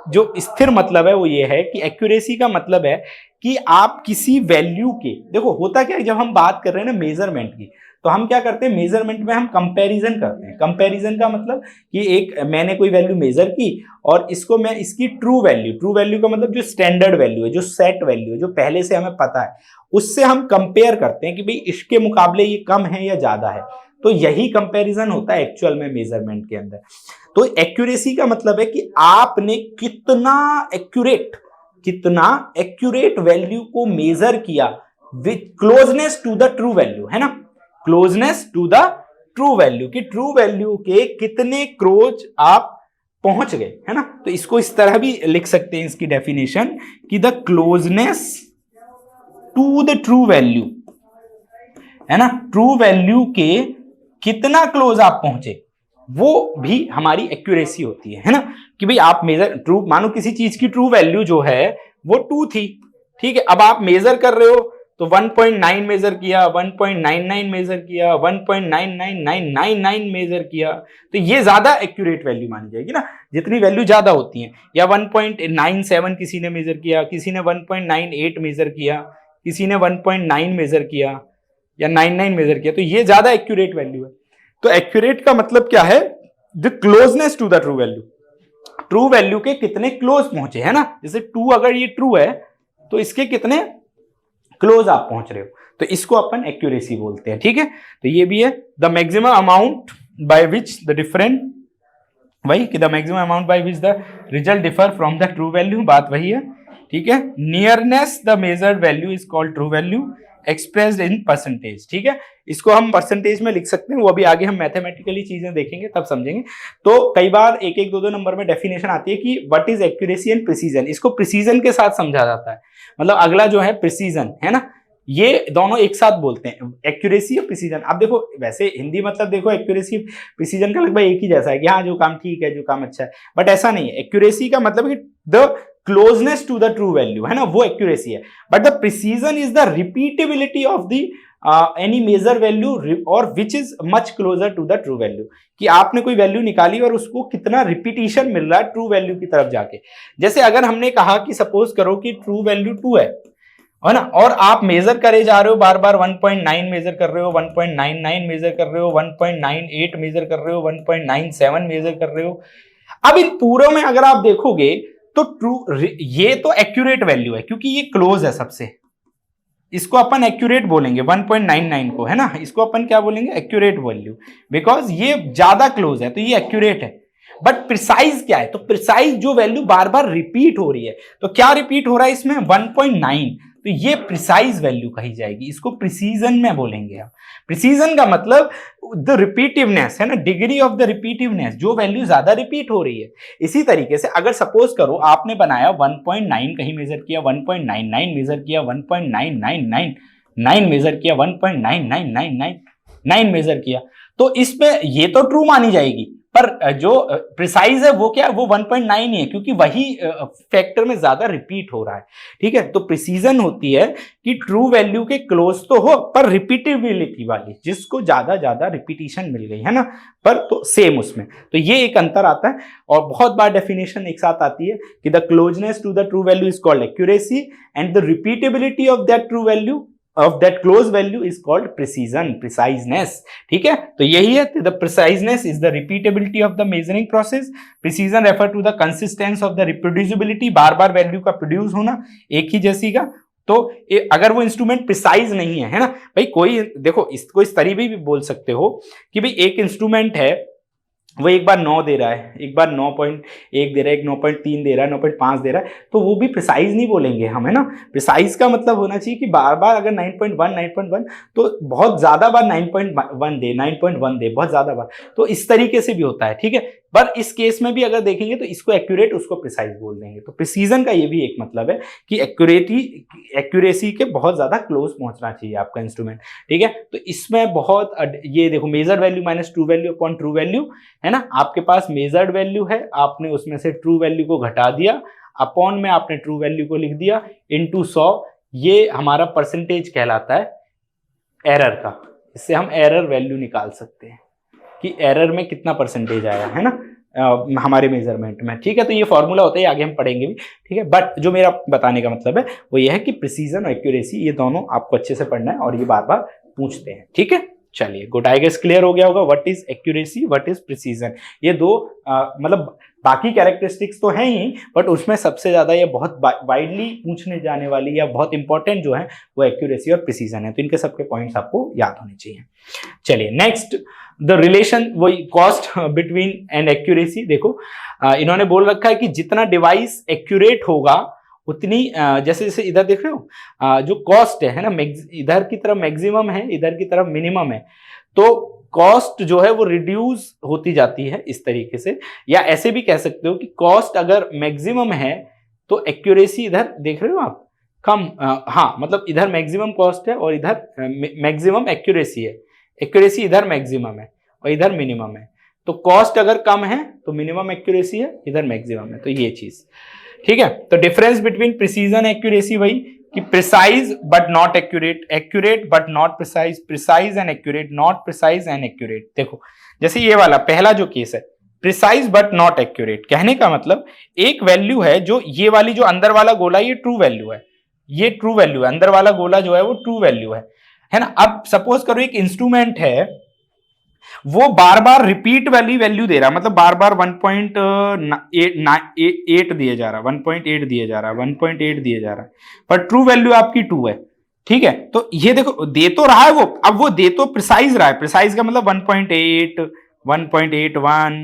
जो स्थिर मतलब है वो ये है कि एक्यूरेसी का मतलब है कि आप किसी वैल्यू के, देखो होता क्या है जब हम बात कर रहे हैं ना मेजरमेंट की, तो हम क्या करते हैं, मेजरमेंट में हम कंपैरिजन करते हैं। कंपैरिजन का मतलब कि एक मैंने कोई वैल्यू मेजर की और इसको मैं इसकी ट्रू वैल्यू का मतलब जो स्टैंडर्ड वैल्यू है, जो सेट वैल्यू है, जो पहले से हमें पता है, उससे हम कंपेयर करते हैं कि भाई इसके मुकाबले ये कम है या ज्यादा है। तो यही कंपैरिजन होता है एक्चुअल में मेजरमेंट के अंदर। तो एक्यूरेसी का मतलब है कि आपने कितना एक्यूरेट वैल्यू को मेजर किया with closeness to the true value, है ना, closeness to the true value, कि ट्रू वैल्यू के कितने क्लोज आप पहुंच गए, है ना। तो इसको इस तरह भी लिख सकते हैं, इसकी डेफिनेशन, कि the closeness to the true value, है ना, ट्रू वैल्यू के कितना क्लोज आप पहुंचे, वो भी हमारी एक्यूरेसी होती है ना। कि भाई आप मेजर ट्रू, मानो किसी चीज की ट्रू वैल्यू जो है वो 2 थी, ठीक है, अब आप मेजर कर रहे हो तो 1.9 मेजर किया, 1.99 मेजर किया, 1.99999 मेजर किया, तो ये ज्यादा एक्यूरेट वैल्यू मानी जाएगी ना, जितनी वैल्यू ज्यादा होती है। या 1.97 किसी ने मेजर किया, किसी ने 1.98 मेजर किया, किसी ने 1.9 मेजर किया, या 99 मेजर किया, तो ये ज्यादा एक्यूरेट वैल्यू है। तो एक्यूरेट का मतलब क्या है, the closeness to the true value, true value के कितने क्लोज पहुंचे, है ना। जैसे 2 अगर ये ट्रू है तो इसके कितने क्लोज आप पहुंच रहे हो, तो इसको अपन एक्यूरेसी बोलते हैं। ठीक है, तो ये भी है the maximum amount by which the different, वही कि the maximum amount by which the result differ from the true value, बात वही है। ठीक है, nearness the measured value is called true value expressed in percentage. ठीक है, इसको हम परसेंटेज में लिख सकते हैं, वो अभी आगे हम मैथमेटिकली चीजें देखेंगे तब समझेंगे। तो कई बार एक एक दो दो नंबर में डेफिनेशन आती है कि what is accuracy and precision, इसको प्रिसीजन के साथ समझा जाता है। मतलब अगला जो है प्रिसीजन है ना, ये दोनों एक साथ बोलते हैं, एक्यूरेसी और प्रिसीजन। अब देखो वैसे हिंदी मतलब देखो एक्यूरेसी प्रिसीजन का लगभग एक ही जैसा है कि हाँ जो काम ठीक है, जो काम अच्छा है, बट ऐसा नहीं है। एक्यूरेसी का मतलब कि the closeness to the true value है ना, वो एक्यूरेसी है। But the precision is the repeatability of the any measure value और which is much closer to the true value, कि आपने कोई वैल्यू निकाली और उसको कितना रिपीटिशन मिल रहा है ट्रू वैल्यू की तरफ जाके। जैसे अगर हमने कहा कि सपोज करो कि ट्रू वैल्यू 2 है ना, और आप मेजर करे जा रहे हो बार बार, 1.9 मेजर कर रहे हो, 1.99 मेजर कर रहे हो, 1.98 मेजर कर रहे हो, 1.97 मेजर कर रहे हो। अब इन पूरों में अगर आप देखोगे तो ट्रू, ये तो एक्यूरेट वैल्यू है क्योंकि ये क्लोज है सबसे, इसको अपन एक्यूरेट बोलेंगे 1.99 को, है ना, इसको अपन क्या बोलेंगे, एक्यूरेट वैल्यू, बिकॉज ये ज्यादा क्लोज है तो ये एक्यूरेट है। बट प्रिसाइज क्या है, तो प्रिसाइज जो वैल्यू बार बार रिपीट हो रही है, तो क्या रिपीट हो रहा है इसमें 1.9, तो ये प्रिसाइज वैल्यू कही जाएगी, इसको प्रिसीजन में बोलेंगे हम। प्रिसीजन का मतलब द रिपीटिवनेस है ना, डिग्री ऑफ द रिपीटिवनेस, जो वैल्यू ज्यादा रिपीट हो रही है। इसी तरीके से अगर सपोज करो आपने बनाया 1.9 कहीं मेजर किया, 1.99 मेजर किया, 1.9999 मेजर किया, 1.99999 मेजर किया, तो इसमें ये तो ट्रू मानी जाएगी, पर जो प्रिसाइज है वो क्या है, वो 1.9 ही है क्योंकि वही फैक्टर में ज्यादा रिपीट हो रहा है। ठीक है, तो प्रिसीजन होती है कि ट्रू वैल्यू के क्लोज तो हो पर रिपीटेबिलिटी वाली, जिसको ज्यादा ज्यादा रिपीटिशन मिल गई है ना, पर तो सेम उसमें, तो ये एक अंतर आता है। और बहुत बार डेफिनेशन एक साथ आती है कि the closeness to the true value is called accuracy and the repeatability of that true value of that close value is called precision, preciseness। ठीक है, तो यही है, the preciseness is the repeatability of the measuring process, precision refer to the consistency of the reproducibility, bar bar value का produce होना एक ही जैसी का। तो अगर वो इंस्ट्रूमेंट प्रिसाइज नहीं है ना भाई, कोई देखो इसको इस तरीके भी बोल सकते हो कि भाई एक इंस्ट्रूमेंट है, वो एक बार 9 दे रहा है, एक बार 9.1 दे रहा है, एक 9.3 दे रहा है, 9.5 दे रहा है, तो वो भी प्रिसाइज नहीं बोलेंगे हम, है ना। प्रिसाइज का मतलब होना चाहिए कि बार बार अगर 9.1 तो बहुत ज्यादा बार 9.1 दे, 9.1 दे, बहुत ज्यादा बार, तो इस तरीके से भी होता है। ठीक है, पर इस केस में भी अगर देखेंगे तो इसको एक्यूरेट, उसको प्रिसाइज बोल देंगे। तो प्रिसीजन का ये भी एक मतलब है कि एक्यूरेसी के बहुत ज्यादा क्लोज पहुंचना चाहिए आपका इंस्ट्रूमेंट। ठीक है, तो इसमें बहुत, ये देखो measured value minus true value upon true value, है ना, आपके पास मेजर्ड वैल्यू है, आपने उसमें से ट्रू वैल्यू को घटा दिया, अपॉन में आपने ट्रू वैल्यू को लिख दिया, इनटू 100, ये हमारा परसेंटेज कहलाता है एरर का। इससे हम एरर वैल्यू निकाल सकते हैं कि एरर में कितना परसेंटेज आया है ना हमारे मेजरमेंट में। ठीक है, तो ये फॉर्मूला होता है, आगे हम पढ़ेंगे भी। ठीक है, बट जो मेरा बताने का मतलब है वो ये है कि प्रिसीजन और एक्यूरेसी ये दोनों आपको अच्छे से पढ़ना है और ये बार बार पूछते हैं। ठीक है, चलिए गुड, आई गेस क्लियर हो गया होगा what is accuracy, what is precision. ये दो मतलब बाकी कैरेक्टरिस्टिक्स तो हैं ही, बट उसमें सबसे ज्यादा ये बहुत वाइडली पूछने जाने वाली या बहुत इंपॉर्टेंट जो है वो एक्यूरेसी और प्रिसीजन है। तो इनके सबके पॉइंट्स आपको याद होने चाहिए। चलिए नेक्स्ट, द रिलेशन, वही कॉस्ट बिटवीन एंड एक्यूरेसी। देखो इन्होंने बोल रखा है कि जितना डिवाइस एक्यूरेट होगा उतनी जैसे जैसे इधर देख रहे हो जो कॉस्ट है ना, इधर की तरफ मैक्सिमम है, इधर की तरफ मिनिमम है, तो कॉस्ट जो है वो रिड्यूस होती जाती है इस तरीके से। या ऐसे भी कह सकते हो कि कॉस्ट अगर मैक्सिमम है तो एक्यूरेसी इधर देख रहे हो आप कम, हाँ मतलब इधर मैक्सिमम कॉस्ट है और इधर मैक्सिमम एक्यूरेसी है, एक्यूरेसी इधर मैक्सिमम है और इधर मिनिमम है। तो कॉस्ट अगर कम है तो मिनिमम एक्यूरेसी है, इधर मैक्सिमम है, तो ये चीज। ठीक है, तो डिफरेंस बिटवीन प्रिसीजन एक्यूरेसी वही कि precise but not accurate, accurate but not precise, precise and accurate, not precise and accurate. देखो जैसे ये वाला पहला जो केस है, प्रिसाइज बट नॉट एक्यूरेट, कहने का मतलब एक वैल्यू है जो ये वाली जो अंदर वाला गोला ये ट्रू वैल्यू है, ये ट्रू वैल्यू है, अंदर वाला गोला जो है वो ट्रू वैल्यू है ना। अब सपोज करो एक इंस्ट्रूमेंट है वो बार बार रिपीट वैल्यू दे रहा है, मतलब बार बार 1.8 दिया जा रहा है, 1.8 दिया जा रहा है, 1.8 दिया जा रहा है, पर ट्रू वैल्यू आपकी 2 है। ठीक है, तो ये देखो दे तो रहा है वो, अब वो दे तो प्रिसाइज रहा है, प्रिसाइज का मतलब 1.8, 1.81,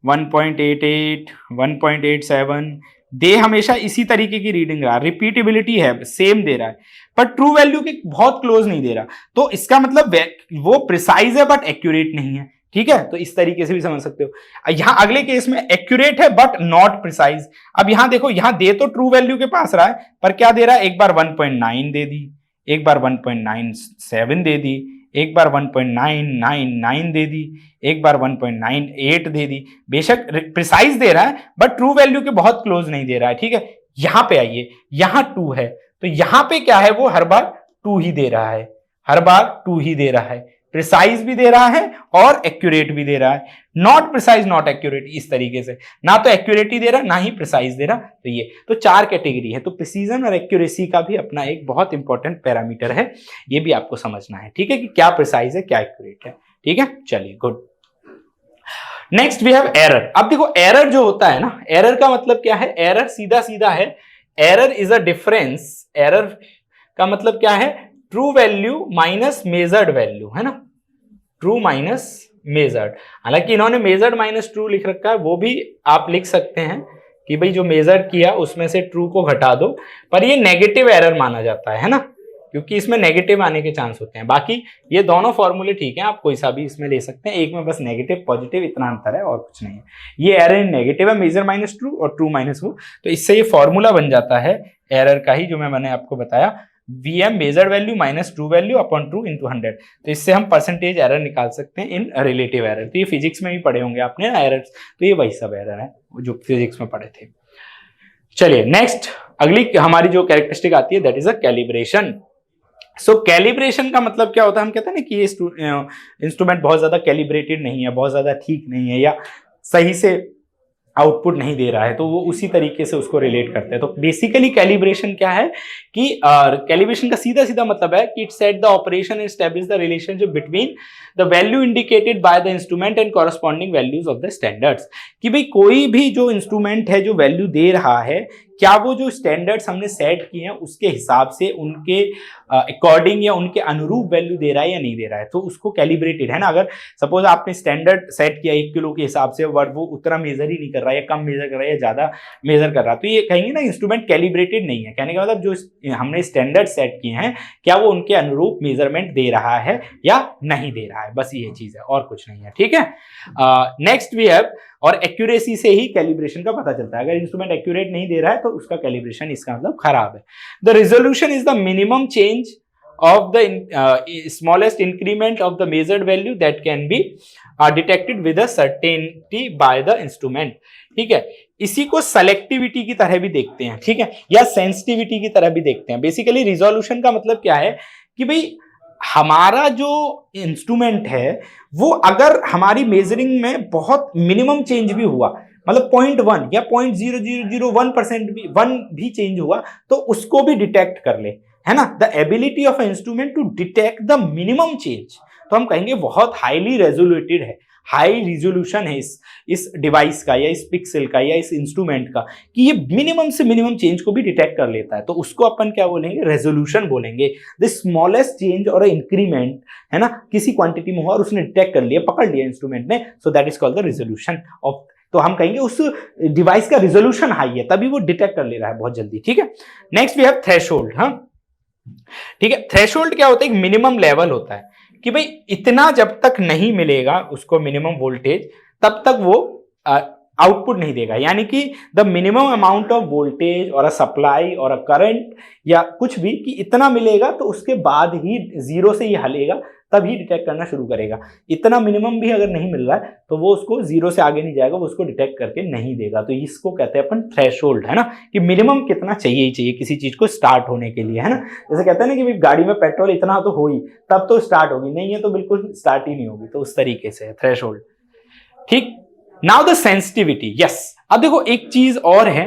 1.88, 1.87 दे हमेशा इसी तरीके की रीडिंग रहा, रिपीटेबिलिटी है, सेम दे रहा है, पर ट्रू वैल्यू के बहुत क्लोज नहीं दे रहा। तो इसका मतलब वो प्रिसाइज है बट एक्यूरेट नहीं है। ठीक है, तो इस तरीके से भी समझ सकते हो। यहां अगले केस में एक्यूरेट है बट नॉट प्रिसाइज। अब यहां देखो, यहां दे तो ट्रू वैल्यू के पास रहा है, पर क्या दे रहा है, एक बार 1.9 दे दी, एक बार 1.97 दे दी, एक बार 1.999 दे दी, एक बार 1.98 दे दी। बेशक प्रिसाइज दे रहा है बट ट्रू वैल्यू के बहुत क्लोज नहीं दे रहा है। ठीक है, यहां पे आइए, यहां 2 है, तो यहां पे क्या है, वो हर बार 2 ही दे रहा है, हर बार 2 ही दे रहा है, प्रिसाइज भी दे रहा है और एक्यूरेट भी दे रहा है। नॉट प्रिसाइज नॉट एक्यूरेट, इस तरीके से ना तो एक्यूरेट दे रहा, ना ही प्रिसाइज दे रहा। तो ये तो 4 कैटेगरी है। तो प्रिसीजन और एक्यूरेसी का भी अपना एक बहुत इंपॉर्टेंट पैरामीटर है, ये भी आपको समझना है। ठीक है, कि क्या प्रिसाइज है, क्या एक्यूरेट है। ठीक है, चलिए good. Next we have error. अब देखो एरर जो होता है ना, एरर का मतलब क्या है, एरर सीधा सीधा है, error is a difference. Error का मतलब क्या है, true value minus measured value, है ना, ट्रू माइनस मेजर्ड। हालांकि इन्होंने मेजर्ड माइनस ट्रू लिख रखा है, वो भी आप लिख सकते हैं कि भाई जो मेजर किया उसमें से ट्रू को घटा दो, पर ये नेगेटिव एरर माना जाता है ना, क्योंकि इसमें नेगेटिव आने के चांस होते हैं। बाकी ये दोनों फॉर्मूले ठीक है, आप कोई सा भी इसमें ले सकते हैं, एक में बस नेगेटिव पॉजिटिव इतना अंतर है और कुछ नहीं है। ये एरर नेगेटिव है, मेजर माइनस ट्रू और ट्रू माइनस वो, तो इससे ये फॉर्मूला बन जाता है एरर का ही, जो मैंने आपको बताया, VM measure value minus true value upon true into 100। तो इससे हम परसेंटेज एरर निकाल सकते हैं इन रिलेटिव एरर। तो ये फिजिक्स में भी पढ़े होंगे आपने ना एरर्स, तो ये वही सब एरर है जो फिजिक्स में पढ़े थे। चलिए नेक्स्ट, अगली हमारी जो कैरेक्टरिस्टिक आती है that is a calibration. So calibration का मतलब क्या होता है, हम कहते हैं ना कि ये इंस्ट्रूमेंट बहुत ज्यादा कैलिब्रेटेड नहीं है, बहुत ज्यादा ठीक नहीं है, या सही से आउटपुट नहीं दे रहा है, तो वो उसी तरीके से उसको रिलेट करते हैं। तो बेसिकली कैलिब्रेशन क्या है कि कैलिब्रेशन का सीधा सीधा मतलब है कि it set the operation and establish the relationship between the value indicated by the instrument and corresponding values of the standards. कि भाई कोई भी जो इंस्ट्रूमेंट है जो वैल्यू दे रहा है, क्या वो जो स्टैंडर्ड्स हमने सेट किए हैं उसके हिसाब से उनके अकॉर्डिंग या उनके अनुरूप वैल्यू दे रहा है या नहीं दे रहा है, तो उसको कैलिब्रेटेड है ना। अगर सपोज आपने स्टैंडर्ड सेट किया 1 किलो के हिसाब से, और वो उतना मेजर ही नहीं कर रहा है, या कम मेजर कर रहा है या ज्यादा मेजर कर रहा है, तो ये कहेंगे ना इंस्ट्रूमेंट कैलिब्रेटेड नहीं है। कहने का मतलब जो हमने स्टैंडर्ड सेट किए हैं, क्या वो उनके अनुरूप मेजरमेंट दे रहा है या नहीं दे रहा है, बस ये चीज है और कुछ नहीं है। ठीक है, नेक्स्ट वी हैव, और एक्यूरेसी से ही कैलिब्रेशन का पता चलता है। अगर इंस्ट्रूमेंट एक्यूरेट नहीं दे रहा है तो उसका कैलिब्रेशन इसका मतलब खराब है। The resolution is the minimum change of the smallest increment of the measured value that can be detected with a certainty by the instrument। ठीक है, इसी को सेलेक्टिविटी की तरह भी देखते हैं, ठीक है, या सेंसिटिविटी की तरह भी देखते हैं। बेसिकली रिजोल्यूशन का मतलब क्या है कि भाई हमारा जो इंस्ट्रूमेंट है वो अगर हमारी मेजरिंग में बहुत मिनिमम चेंज भी हुआ, मतलब 0.1 या 0.0001% भी 1 भी चेंज हुआ, तो उसको भी डिटेक्ट कर ले, है ना। The ability of instrument to detect the minimum change, तो हम कहेंगे बहुत हाईली रेजोल्यूटेड है, हाई रिजोल्यूशन है इस डिवाइस का या इस पिक्सल का या इस इंस्ट्रूमेंट का, कि ये मिनिमम से मिनिमम चेंज को भी डिटेक्ट कर लेता है, तो उसको अपन क्या बोलेंगे, रेजोल्यूशन बोलेंगे। द स्मॉलेस्ट चेंज और इंक्रीमेंट, है ना, किसी क्वांटिटी में हुआ और उसने डिटेक्ट कर लिया, पकड़ लिया इंस्ट्रूमेंट ने, so that is called the resolution of, तो हम कहेंगे उस डिवाइस का रिजोल्यूशन हाई है, तभी वो डिटेक्ट कर ले रहा है बहुत जल्दी। ठीक है, नेक्स्ट वी हैव थ्रेशोल्ड। हाँ, ठीक है, थ्रेशोल्ड क्या होता है, एक मिनिमम लेवल होता है कि भाई इतना जब तक नहीं मिलेगा उसको मिनिमम वोल्टेज, तब तक वो आउटपुट नहीं देगा। यानी कि the minimum amount of voltage और अ सप्लाई और अ करंट या कुछ भी, कि इतना मिलेगा तो उसके बाद ही जीरो से ही हलेगा, तभी डिटेक्ट करना शुरू करेगा। इतना मिनिमम भी अगर नहीं मिल रहा है तो वो उसको जीरो से आगे नहीं जाएगा, वो उसको डिटेक्ट करके नहीं देगा। तो इसको कहते हैं अपन थ्रेशोल्ड, है ना, कि मिनिमम कितना चाहिए ही चाहिए किसी चीज को स्टार्ट होने के लिए, है ना। जैसे कहते हैं ना कि गाड़ी में पेट्रोल इतना तो हो ही तब तो स्टार्ट होगी, नहीं है तो बिल्कुल स्टार्ट ही नहीं होगी, तो उस तरीके से थ्रेशोल्ड। ठीक, नाउ द सेंसिटिविटी। यस, अब देखो एक चीज और है,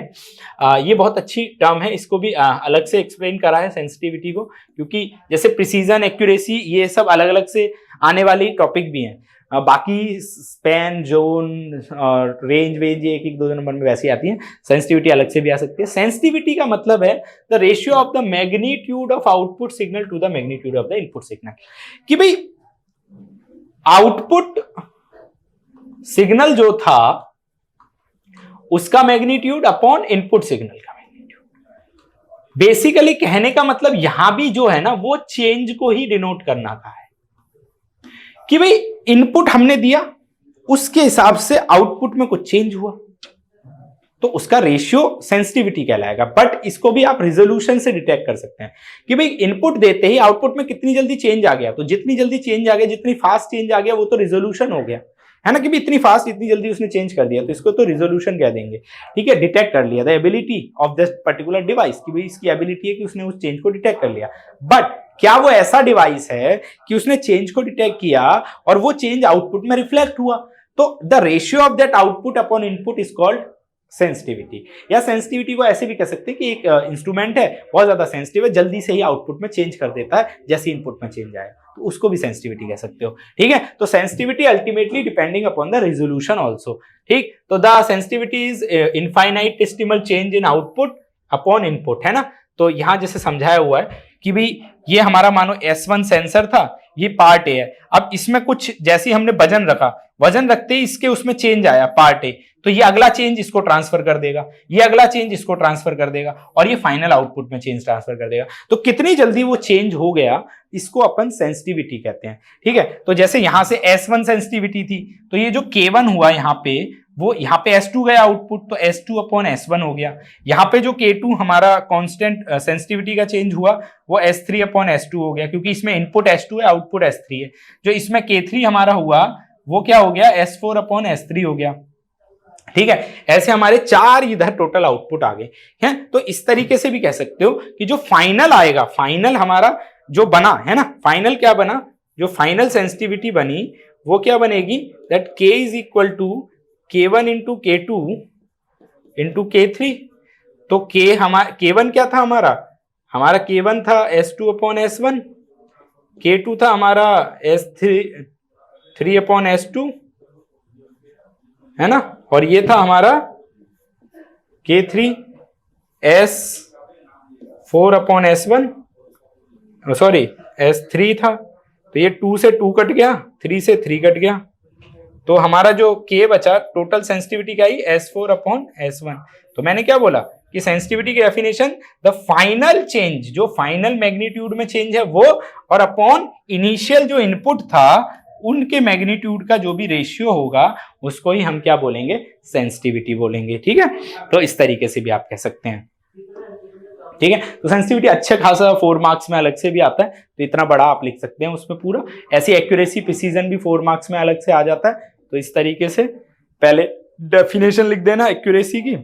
ये बहुत अच्छी टर्म है, इसको भी अलग से एक्सप्लेन करा है सेंसिटिविटी को, क्योंकि जैसे प्रिसीजन, एक्यूरेसी, ये सब अलग अलग से आने वाली टॉपिक भी हैं, बाकी स्पैन, जोन, रेंज वेंज ये 1-1, 2 नंबर में वैसे ही आती है। सेंसिटिविटी अलग से भी आ सकती है। सेंसिटिविटी का मतलब है the ratio of the magnitude of output signal to the magnitude of the input signal, कि भाई आउटपुट सिग्नल जो था उसका मैग्नीट्यूड अपॉन इनपुट सिग्नल का मैग्नीट्यूड। बेसिकली कहने का मतलब यहां भी जो है ना वो चेंज को ही डिनोट करना का है कि भाई इनपुट हमने दिया, उसके हिसाब से आउटपुट में कुछ चेंज हुआ तो उसका रेशियो सेंसिटिविटी कहलाएगा। बट इसको भी आप रिजोल्यूशन से डिटेक्ट कर सकते हैं कि भाई इनपुट देते ही आउटपुट में कितनी जल्दी चेंज आ गया। तो जितनी जल्दी चेंज आ गया, जितनी फास्ट चेंज आ गया, वो तो रिजोल्यूशन हो गया, है ना, कि भी इतनी फास्ट, इतनी जल्दी उसने चेंज कर दिया, तो इसको तो रिजोल्यूशन कह देंगे। ठीक है, डिटेक्ट कर लिया, the ability of this particular device, कि भाई इसकी एबिलिटी है कि उसने उस चेंज को डिटेक्ट कर लिया। बट क्या वो ऐसा डिवाइस है कि उसने चेंज को डिटेक्ट किया और वो चेंज आउटपुट में रिफ्लेक्ट हुआ? तो the ratio of that output upon input is called sensitivity. या सेंसिटिविटी को ऐसे भी कह सकते हैं कि एक इंस्ट्रूमेंट है, बहुत ज्यादा सेंसिटिव है, जल्दी से ही आउटपुट में चेंज कर देता है जैसे इनपुट में चेंज आए, तो उसको भी सेंसिटिविटी कह सकते हो। ठीक है, तो sensitivity ultimately depending upon the resolution also. ठीक, तो the sensitivity is infinitesimal change in output upon input, है ना। तो यहां जैसे समझाया हुआ है कि भाई ये हमारा मानो S1 सेंसर था, ये पार्ट ए है। अब इसमें कुछ जैसे हमने वजन रखा, वजन रखते ही इसके उसमें चेंज आया पार्ट ए, तो ये अगला चेंज इसको ट्रांसफर कर देगा, ये अगला चेंज इसको ट्रांसफर कर देगा और ये फाइनल आउटपुट में चेंज ट्रांसफर कर देगा। तो कितनी जल्दी वो चेंज हो गया, इसको अपन सेंसिटिविटी कहते हैं। ठीक है, तो जैसे यहां से S1 सेंसिटिविटी थी, तो ये जो K1 हुआ यहाँ पे, वो यहाँ पे S2 गया आउटपुट, तो S2 अपॉन S1 हो गया। यहाँ पे जो K2 हमारा कांस्टेंट सेंसिटिविटी का चेंज हुआ, वो S3 अपॉन S2 हो गया, क्योंकि इसमें इनपुट S2 है, आउटपुट S3 है। जो इसमें K3 हमारा हुआ, वो क्या हो गया, S4 अपॉन S3 हो गया। ठीक है, ऐसे हमारे 4 इधर टोटल आउटपुट आ गए हैं। तो इस तरीके से भी कह सकते हो कि जो फाइनल आएगा, फाइनल हमारा जो बना है ना, फाइनल क्या बना, जो फाइनल सेंसिटिविटी बनी वो क्या बनेगी, that K is equal to K1 into K2 into K3। तो K1 क्या था हमारा K1 था S2 अपॉन S1, K2 था हमारा S3 अपॉन S2, है ना, और ये था हमारा K3 S4 upon S1, sorry S3 था, तो ये 2 से 2 कट गया, 3 से 3 कट गया, तो हमारा जो K बचा, टोटल सेंसिटिविटी क्या आई, S4 अपॉन S1। तो मैंने क्या बोला कि सेंसिटिविटी की डेफिनेशन, द फाइनल चेंज, जो फाइनल मैग्नीट्यूड में चेंज है वो, और अपॉन इनिशियल जो इनपुट था उनके मैग्नीट्यूड का जो भी रेशियो होगा उसको ही हम क्या बोलेंगे, सेंसिटिविटी बोलेंगे। ठीक है, तो इस तरीके से भी आप कह सकते हैं। ठीक है, तो सेंसिटिविटी अच्छा खासा 4 मार्क्स में अलग से भी आता है, तो इतना बड़ा आप लिख सकते हैं उसमें पूरा। ऐसी एक्यूरेसी प्रिसीजन भी 4 मार्क्स में अलग से आ जाता है। तो इस तरीके से पहले डेफिनेशन लिख देना एक्यूरेसी की,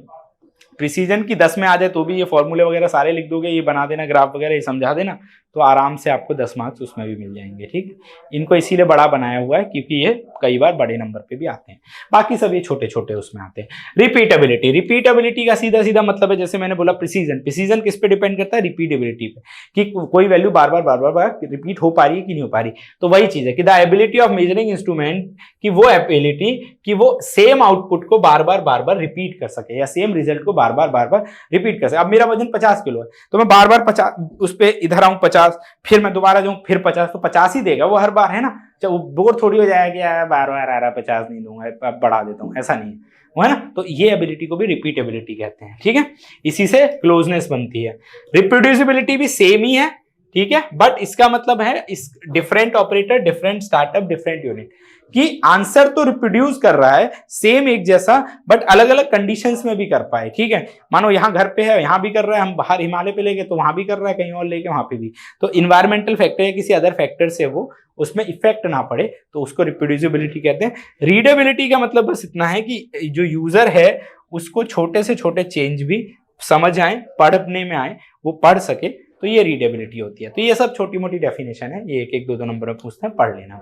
प्रिसीजन की 10 में आ जाए तो भी ये फॉर्मूले वगैरह सारे लिख दोगे, ये बना देना, ग्राफ वगैरह ये समझा देना, तो आराम से आपको 10 मार्क्स उसमें भी मिल जाएंगे। ठीक, इनको इसीलिए बड़ा बनाया हुआ है क्योंकि ये कई बार बड़े नंबर पे भी आते हैं, बाकी सब ये छोटे छोटे उसमें आते हैं। रिपीटेबिलिटी, रिपीटेबिलिटी का सीधा सीधा मतलब है, जैसे मैंने बोला प्रिसीजन, प्रिसीजन किस पे डिपेंड करता है, रिपीटेबिलिटी पे, कि कोई वैल्यू बार बार रिपीट हो पा रही है कि नहीं हो पा रही। तो वही चीज है कि the ability of measuring instrument, कि वो एबिलिटी कि वो सेम आउटपुट को बार बार रिपीट कर सके, या सेम रिजल्ट को बार बार रिपीट कर सके। अब मेरा वजन 50 किलो है, तो मैं बार बार 50 उस पे इधर आऊं 50, फिर मैं दोबारा जाऊं फिर 50, तो 50 ही देगा वो हर बार, है ना। जब वो बोर थोड़ी हो जाएगा कि बार बार 50 नहीं दूंगा, बढ़ा देता हूं, ऐसा नहीं है, वो है ना। तो ये एबिलिटी को भी रिपीटेबिलिटी कहते हैं। ठीक है, इसी से क्लोजनेस बनती है। रिप्रोड्यूसिबिलिटी भी सेम ही है, ठीक है, बट इसका मतलब है इस different operator, different startup, different unit, कि आंसर तो रिप्रोड्यूस कर रहा है सेम एक जैसा, बट अलग अलग कंडीशंस में भी कर पाए। ठीक है, मानो यहाँ घर पे है, यहाँ भी कर रहा है, हम बाहर हिमालय पे लेके तो वहां भी कर रहा है, कहीं और लेके वहां पे भी। तो इन्वायरमेंटल फैक्टर या किसी अदर फैक्टर से वो उसमें इफेक्ट ना पड़े, तो उसको रिप्रोड्यूसिबिलिटी कहते हैं। रीडेबिलिटी का मतलब बस इतना है कि जो यूजर है उसको छोटे से छोटे चेंज भी समझ आए, पढ़ने में आए, वो पढ़ सके, तो ये रीडेबिलिटी होती है। तो ये सब छोटी मोटी डेफिनेशन है, ये 1-1, 2-2 नंबर में पूछते हैं, पढ़ लेना।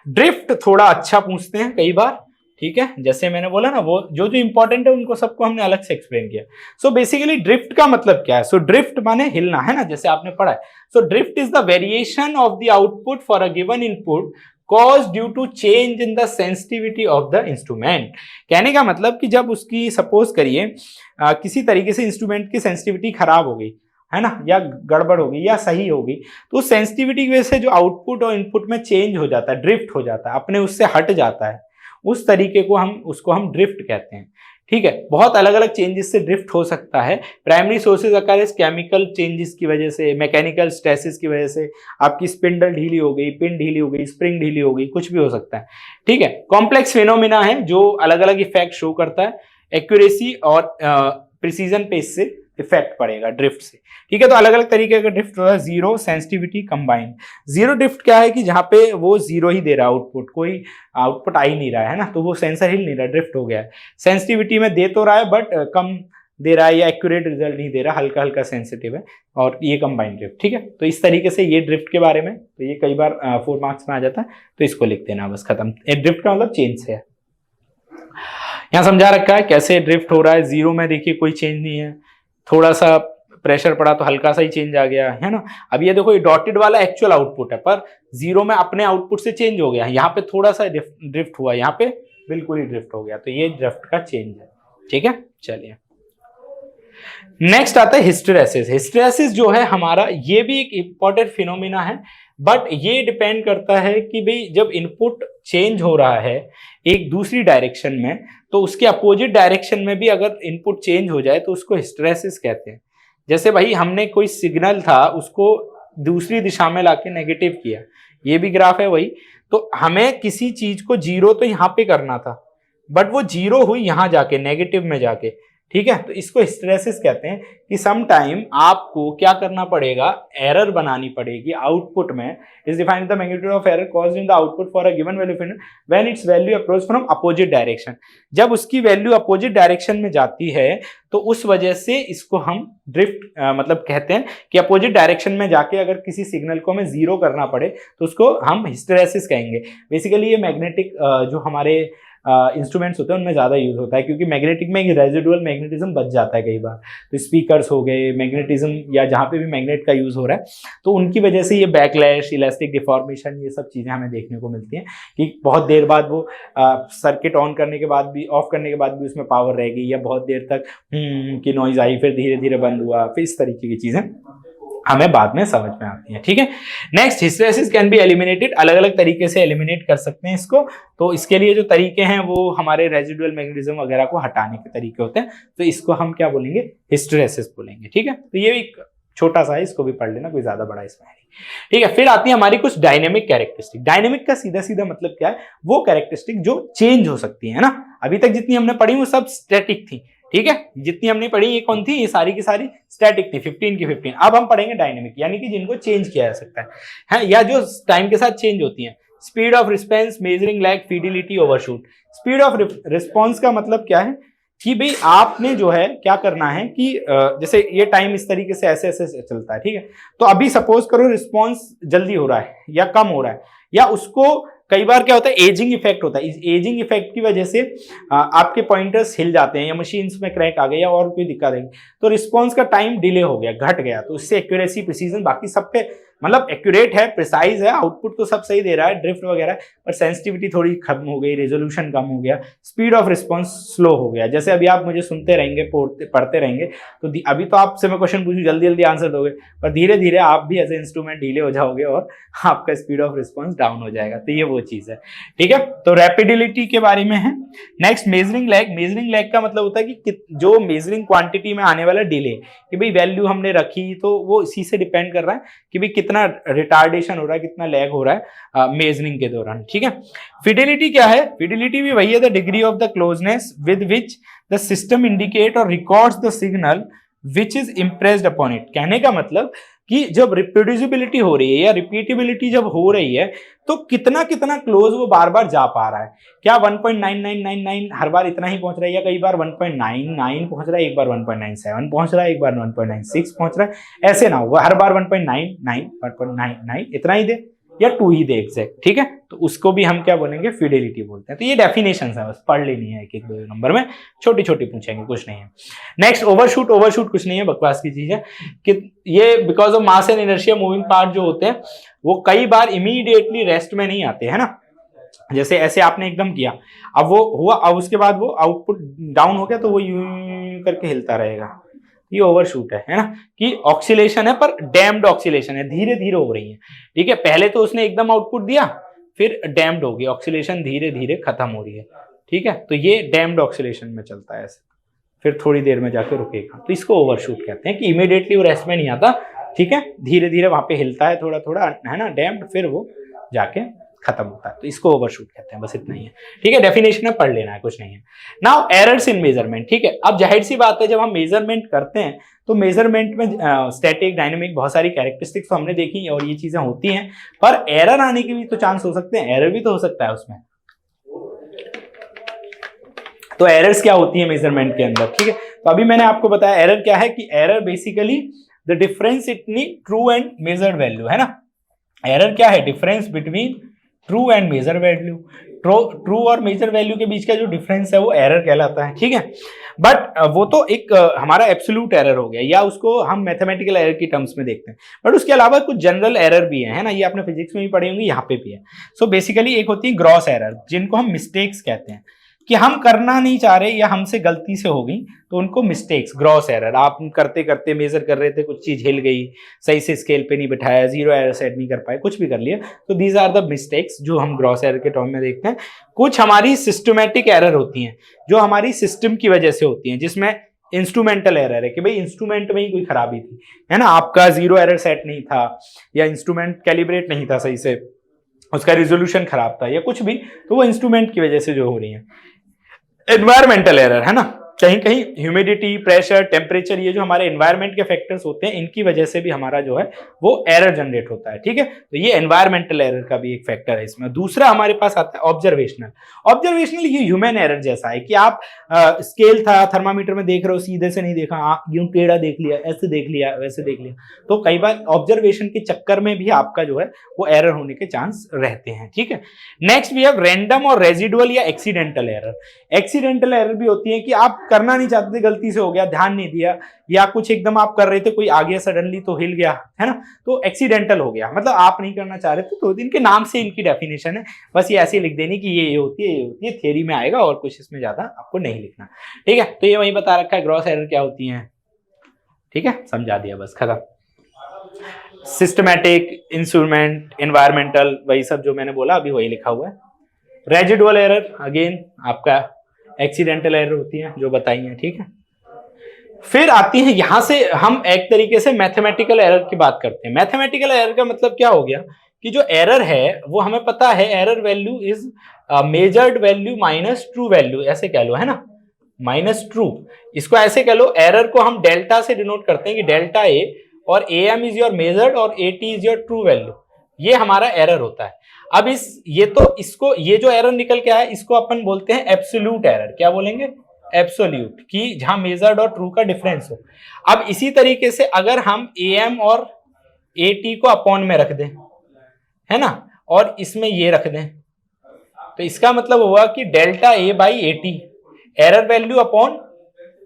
ड्रिफ्ट थोड़ा अच्छा पूछते हैं कई बार। ठीक है, जैसे मैंने बोला ना, वो जो इंपॉर्टेंट है उनको सबको हमने अलग से एक्सप्लेन किया। सो बेसिकली ड्रिफ्ट का मतलब क्या है, सो ड्रिफ्ट माने हिलना, है ना, जैसे आपने पढ़ा है। So drift is the variation of the output for a given input cause due to change in the sensitivity of the instrument. कहने का मतलब कि जब उसकी सपोज करिए किसी तरीके से इंस्ट्रूमेंट की सेंसिटिविटी खराब हो गई है ना, या गड़बड़ हो गई या सही हो गई, तो उस सेंसिटिविटी की वजह से जो आउटपुट और इनपुट में चेंज हो जाता है, ड्रिफ्ट हो जाता है, अपने उससे हट जाता है, उस तरीके को उसको हम ड्रिफ्ट कहते हैं। ठीक है, बहुत अलग अलग चेंजेस से ड्रिफ्ट हो सकता है। प्राइमरी सोर्सेज अकर इस केमिकल चेंजेस की वजह से, मैकेनिकल स्ट्रेसेस की वजह से, आपकी स्पिंडल ढीली हो गई, पिन ढीली हो गई, स्प्रिंग ढीली हो गई, कुछ भी हो सकता है। ठीक है, कॉम्प्लेक्स फिनोमिना है जो अलग अलग इफेक्ट शो करता है। एक्यूरेसी और प्रिसीजन पे इससे इफेक्ट पड़ेगा ड्रिफ्ट से। ठीक है, तो अलग अलग तरीके का ड्रिफ्ट होता है। Zero, sensitivity, combined. Zero drift क्या है कि जहां पे वो जीरो ही दे रहा है आउटपुट, कोई आउटपुट आ ही नहीं रहा है ना, तो वो सेंसर हिल नहीं रहा, ड्रिफ्ट हो गया है। सेंसिटिविटी में दे तो रहा है बट कम दे रहा है या एक्यूरेट रिजल्ट नहीं दे रहा, हल्का हल्का सेंसिटिव है, और ये कंबाइंड ड्रिफ्ट। ठीक है, तो इस तरीके से ये ड्रिफ्ट के बारे में, तो ये कई बार 4 मार्क्स में आ जाता है, तो इसको लिख देना बस, खत्म। ड्रिफ्ट का मतलब चेंज से है। यहां समझा रखा है कैसे ड्रिफ्ट हो रहा है। जीरो में देखिए कोई चेंज नहीं है, थोड़ा सा प्रेशर पड़ा तो हल्का सा ही चेंज आ गया है ना। अब ये देखो, ये डॉटेड वाला एक्चुअल आउटपुट है, पर जीरो में अपने आउटपुट से चेंज हो गया, यहाँ पे थोड़ा सा ड्रिफ्ट हुआ, यहाँ पे बिल्कुल ही ड्रिफ्ट हो गया, तो ये ड्रिफ्ट का चेंज है। ठीक है, चलिए नेक्स्ट आता है हिस्टेरेसिस। हिस्टेरेसिस जो है हमारा, ये भी एक इंपॉर्टेंट फिनोमिना है, बट ये डिपेंड करता है कि भाई जब इनपुट चेंज हो रहा है एक दूसरी डायरेक्शन में, तो उसके अपोजिट डायरेक्शन में भी अगर इनपुट चेंज हो जाए तो उसको हिस्टेरेसिस कहते हैं। जैसे भाई हमने कोई सिग्नल था उसको दूसरी दिशा में लाके नेगेटिव किया, ये भी ग्राफ है वही, तो हमें किसी चीज को जीरो तो यहाँ पे करना था, बट वो जीरो हुई यहाँ जाके, नेगेटिव में जाके। ठीक है, तो इसको हिस्टेरेसिस कहते हैं कि सम टाइम आपको क्या करना पड़ेगा, एरर बनानी पड़ेगी आउटपुट में। Is defined the magnitude of error caused in the output for a given value when it's value approach from opposite direction. जब उसकी वैल्यू अपोजिट डायरेक्शन में जाती है तो उस वजह से इसको हम ड्रिफ्ट मतलब कहते हैं कि अपोजिट डायरेक्शन में जाके अगर किसी सिग्नल को हमें जीरो करना पड़े तो उसको हम हिस्टेरेसिस कहेंगे। बेसिकली ये मैग्नेटिक जो हमारे इंस्ट्रूमेंट्स होते हैं उनमें ज्यादा यूज होता है, क्योंकि मैग्नेटिक में एक रेजिडुअल मैग्नेटिज्म बच जाता है कई बार। तो स्पीकर्स हो गए, मैग्नेटिज्म या जहां पे भी मैग्नेट का यूज हो रहा है, तो उनकी वजह से ये बैकलैश, इलास्टिक डिफॉर्मेशन, ये सब चीजें हमें देखने को मिलती हैं कि बहुत देर बाद वो सर्किट ऑन करने के बाद भी, ऑफ करने के बाद भी उसमें पावर रह गई, या बहुत देर तक की नॉइज आई, फिर धीरे धीरे बंद हुआ, फिर इस तरीके की चीजें हमें बाद में समझ में आती है। ठीक है, next, hysteresis can be eliminated. अलग अलग तरीके से एलिमिनेट कर सकते हैं इसको, तो इसके लिए जो तरीके हैं वो हमारे रेजिडुअल मैग्नेटिज्म वगैरह को हटाने के तरीके होते हैं, तो इसको हम क्या बोलेंगे, हिस्टेरेसिस बोलेंगे। ठीक है, तो ये एक छोटा सा है, इसको भी पढ़ लेना, कोई ज्यादा बड़ा इसमें नहीं। ठीक है, फिर आती है हमारी कुछ डायनेमिक कैरेक्टरिस्टिक। डायनेमिक का सीधा सीधा मतलब क्या है, वो कैरेक्टरिस्टिक जो चेंज हो सकती है ना। अभी तक जितनी हमने पढ़ी वो सब स्टैटिक थी। ठीक है, जितनी हमने पढ़ी ये कौन थी, ये सारी की सारी स्टैटिक थी, 15 की 15। अब हम पढ़ेंगे डायनेमिक, यानी कि जिनको चेंज किया जा सकता है या जो टाइम के साथ चेंज होती हैं। Speed of response, measuring lag, fidelity, overshoot. Speed of response का मतलब क्या है कि भाई आपने जो है क्या करना है कि जैसे ये टाइम इस तरीके से ऐसे ऐसे चलता है। ठीक है, तो अभी सपोज करो रिस्पॉन्स जल्दी हो रहा है या कम हो रहा है, या उसको कई बार क्या होता है, एजिंग इफेक्ट होता है। इस एजिंग इफेक्ट की वजह से आपके पॉइंटर्स हिल जाते हैं, या मशीन्स में क्रैक आ गया, या और कोई दिक्कत है, तो रिस्पॉन्स का टाइम डिले हो गया, घट गया, तो उससे एक्यूरेसी, प्रिसीजन, बाकी सब पे मतलब एक्यूरेट है, प्रिसाइज है, आउटपुट तो सब सही दे रहा है, ड्रिफ्ट वगैरह, पर सेंसिटिविटी थोड़ी खत्म हो गई, रेजोल्यूशन कम हो गया, स्पीड ऑफ रिस्पॉन्स स्लो हो गया। जैसे अभी आप मुझे सुनते रहेंगे, पढ़ते रहेंगे, तो अभी तो आपसे मैं क्वेश्चन पूछूं जल्दी जल्दी आंसर दोगे, पर धीरे धीरे आप भी एज ए इंस्ट्रूमेंट ढीले हो जाओगे और आपका स्पीड ऑफ रिस्पॉन्स डाउन हो जाएगा। तो ये वो चीज है। ठीक है, तो रैपिडिलिटी के बारे में है। Next, measuring lag. Measuring lag का मतलब होता है कि जो मेजरिंग क्वांटिटी में आने वाला डिले, कि भाई वैल्यू हमने रखी तो वो इसी से डिपेंड कर रहा है कि भाई कितना रिटार्डेशन हो रहा है, कितना लैग हो रहा है मेजरिंग के दौरान। ठीक है, फिडिलिटी क्या है, फिडिलिटी भी वही है, the degree of the closeness with which the system indicate और records the signal which is impressed upon it. कहने का मतलब कि जब रिप्रोड्यूसिबिलिटी हो रही है या रिपीटेबिलिटी जब हो रही है तो कितना कितना क्लोज वो बार बार जा पा रहा है। क्या 1.9999 हर बार इतना ही पहुंच रहा है, या कई बार 1.99 पहुंच रहा है, एक बार 1.97 पहुंच रहा है, एक बार 1.96 पहुंच रहा है, ऐसे ना हो हर बार 1.99 इतना ही दे या 2 ही दे एग्जैक्ट। ठीक है, तो उसको भी हम क्या बोलेंगे, फिडेलिटी बोलते हैं। तो ये डेफिनेशंस है, बस पढ़ लेनी है, एक एक 2 नंबर में छोटी छोटी पूछेंगे, कुछ नहीं है। Next, overshoot. ओवरशूट कुछ नहीं है, बकवास की चीज है कि ये because of mass and inertia moving part जो होते हैं वो कई बार इमीडिएटली रेस्ट में नहीं आते हैं ना, जैसे ऐसे आपने एकदम किया, अब वो हुआ, अब उसके बाद वो आउटपुट डाउन हो गया तो वो यूं करके हिलता रहेगा, ये ओवरशूट है ना, कि ऑक्सीलेशन है पर डैम्ड ऑक्सीलेशन है, धीरे धीरे हो रही है। ठीक है, पहले तो उसने एकदम आउटपुट दिया, फिर डैम्ड होगी, ऑक्सीलेशन धीरे धीरे खत्म हो रही है। ठीक है, तो ये डैम्ड ऑक्सीलेशन में चलता है ऐसे, फिर थोड़ी देर में जाके रुकेगा, तो इसको ओवरशूट कहते हैं कि इमीडिएटली वो रेस्ट में नहीं आता। ठीक है, धीरे धीरे वहां पे हिलता है थोड़ा थोड़ा, है ना, डैम्ड, फिर वो जाके खत्म होता है, तो इसको ओवरशूट कहते हैं। बस इतना ही है। ठीक है, डेफिनेशन में पढ़ लेना है, कुछ नहीं है। Now errors in measurement. ठीक है, अब जाहिर सी बात है जब हम मेजरमेंट करते हैं तो मेजरमेंट में स्टैटिक, डायनेमिक, बहुत सारी कैरेक्टरिस्टिक्स तो हमने देखी और ये चीजें होती हैं, पर एरर आने के भी तो चांस हो सकते हैं, एरर भी तो हो सकता है उसमें। तो एरर्स क्या होती है मेजरमेंट के अंदर? ठीक है, तो अभी मैंने आपको बताया एरर क्या है, कि एरर बेसिकली द डिफरेंस इतनी ट्रू एंड मेजर्ड वैल्यू, है ना। एरर क्या है? Difference between true and measure value. True और मेजर वैल्यू के बीच का जो डिफरेंस है वो एरर कहलाता है। ठीक है, बट वो तो एक हमारा एब्सोल्यूट एरर हो गया, या उसको हम मैथमेटिकल एरर की टर्म्स में देखते हैं, बट उसके अलावा कुछ जनरल एरर भी है ना, ये आपने फिजिक्स में भी पढ़े होंगे, यहाँ पे भी है। सो बेसिकली एक होती है ग्रॉस एरर, जिनको हम मिस्टेक्स कहते हैं, कि हम करना नहीं चाह रहे या हमसे गलती से हो गई, तो उनको मिस्टेक्स, ग्रॉस एरर। आप करते करते मेजर कर रहे थे, कुछ चीज हिल गई, सही से स्केल पे नहीं बिठाया, जीरो एरर सेट नहीं कर पाए, कुछ भी कर लिया, तो दीज आर द मिस्टेक्स जो हम ग्रॉस एरर के टर्म में देखते हैं। कुछ हमारी सिस्टमैटिक एरर होती हैं, जो हमारी सिस्टम की वजह से होती हैं, जिसमें इंस्ट्रूमेंटल एरर है कि भाई इंस्ट्रूमेंट में ही कोई खराबी थी, है ना, आपका जीरो एरर सेट नहीं था, या इंस्ट्रूमेंट कैलिब्रेट नहीं था सही से, उसका रिजोल्यूशन खराब था, या कुछ भी, तो वो इंस्ट्रूमेंट की वजह से जो हो रही है। एनवायरमेंटल एरर, है ना, कहीं कहीं ह्यूमिडिटी, प्रेशर, टेम्परेचर, ये जो हमारे एनवायरमेंट के फैक्टर्स होते हैं, इनकी वजह से भी हमारा जो है वो एरर जनरेट होता है। ठीक है, तो ये एनवायरमेंटल एरर का भी एक फैक्टर है इसमें। दूसरा हमारे पास आता है ऑब्जर्वेशनल। ऑब्जर्वेशनल ये ह्यूमन एरर जैसा है, कि आप स्केल था, थर्मामीटर में देख रहे हो, सीधे से नहीं देखा, यूं टेढ़ा देख लिया, ऐसे देख लिया, वैसे देख लिया, तो कई बार ऑब्जर्वेशन के चक्कर में भी आपका जो है वो एरर होने के चांस रहते हैं। ठीक है, नेक्स्ट वी हैव रैंडम और रेजिडुअल या एक्सीडेंटल एरर। एक्सीडेंटल एरर भी होती है कि आप करना नहीं चाहते थे, गलती से हो गया, ध्यान नहीं दिया, या कुछ एकदम आप कर रहे थे, कोई आ गया सडनली तो हिल गया, है ना, तो एक्सीडेंटल हो गया, मतलब आप नहीं करना चाह रहे थे। तो इनके नाम से इनकी डेफिनेशन है, बस ये ऐसे लिख देनी कि ये होती है, ये होती है, थियरी में आएगा, और कुछ इसमें ज्यादा आपको नहीं लिखना। ठीक है, तो ये वही बता रखा है ग्रॉस एरर क्या होती है। ठीक है, समझा दिया, बस खत्म। सिस्टमैटिक, इंस्ट्रूमेंट, एनवायरमेंटल, वही सब जो मैंने बोला अभी वही लिखा हुआ है। रेजिडुअल एरर अगेन आपका एक्सीडेंटल एरर होती है जो बताई है। ठीक है, फिर आती है, यहां से हम एक तरीके से मैथमेटिकल एरर की बात करते हैं। मैथमेटिकल एरर का मतलब क्या हो गया, कि जो एरर है वो हमें पता है, error value is measured value minus true value, ऐसे कह लो, है ना, माइनस ट्रू। इसको ऐसे कह लो, एरर को हम डेल्टा से डिनोट करते हैं, कि डेल्टा ए और A M is your measured और A T is your true value, ये हमारा एरर होता है। अब ये जो एरर निकल के आया, इसको अपन बोलते हैं एब्सोल्यूट एरर। क्या बोलेंगे? एब्सोल्यूट, कि जहां मेजर्ड और ट्रू का डिफरेंस हो। अब इसी तरीके से अगर हम ए एम और ए टी को अपॉन में रख दें, है ना, और इसमें ये रख दें, तो इसका मतलब हुआ कि delta A by A T, error value upon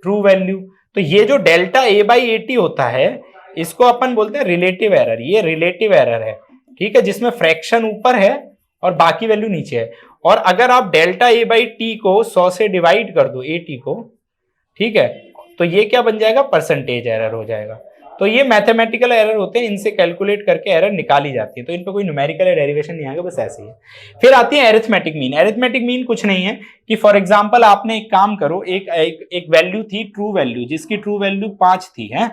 true value. तो ये जो delta A by A T होता है, इसको अपन बोलते हैं रिलेटिव एरर। ये रिलेटिव एरर है, ठीक है, जिसमें फ्रैक्शन ऊपर है और बाकी वैल्यू नीचे है। और अगर आप डेल्टा ए बाई टी को 100 से डिवाइड कर दो, ए टी को, ठीक है, तो ये क्या बन जाएगा? परसेंटेज एरर हो जाएगा। तो ये मैथमेटिकल एरर होते हैं, इनसे कैलकुलेट करके एरर निकाली जाती है। तो इन पे कोई न्यूमेरिकल डेरिवेशन नहीं आएगा, बस ऐसे ही है। फिर आती है एरिथमेटिक मीन। एरिथमेटिक मीन कुछ नहीं है कि फॉर एग्जांपल आपने एक काम करो, एक वैल्यू थी ट्रू वैल्यू, जिसकी ट्रू वैल्यू 5 थी, है।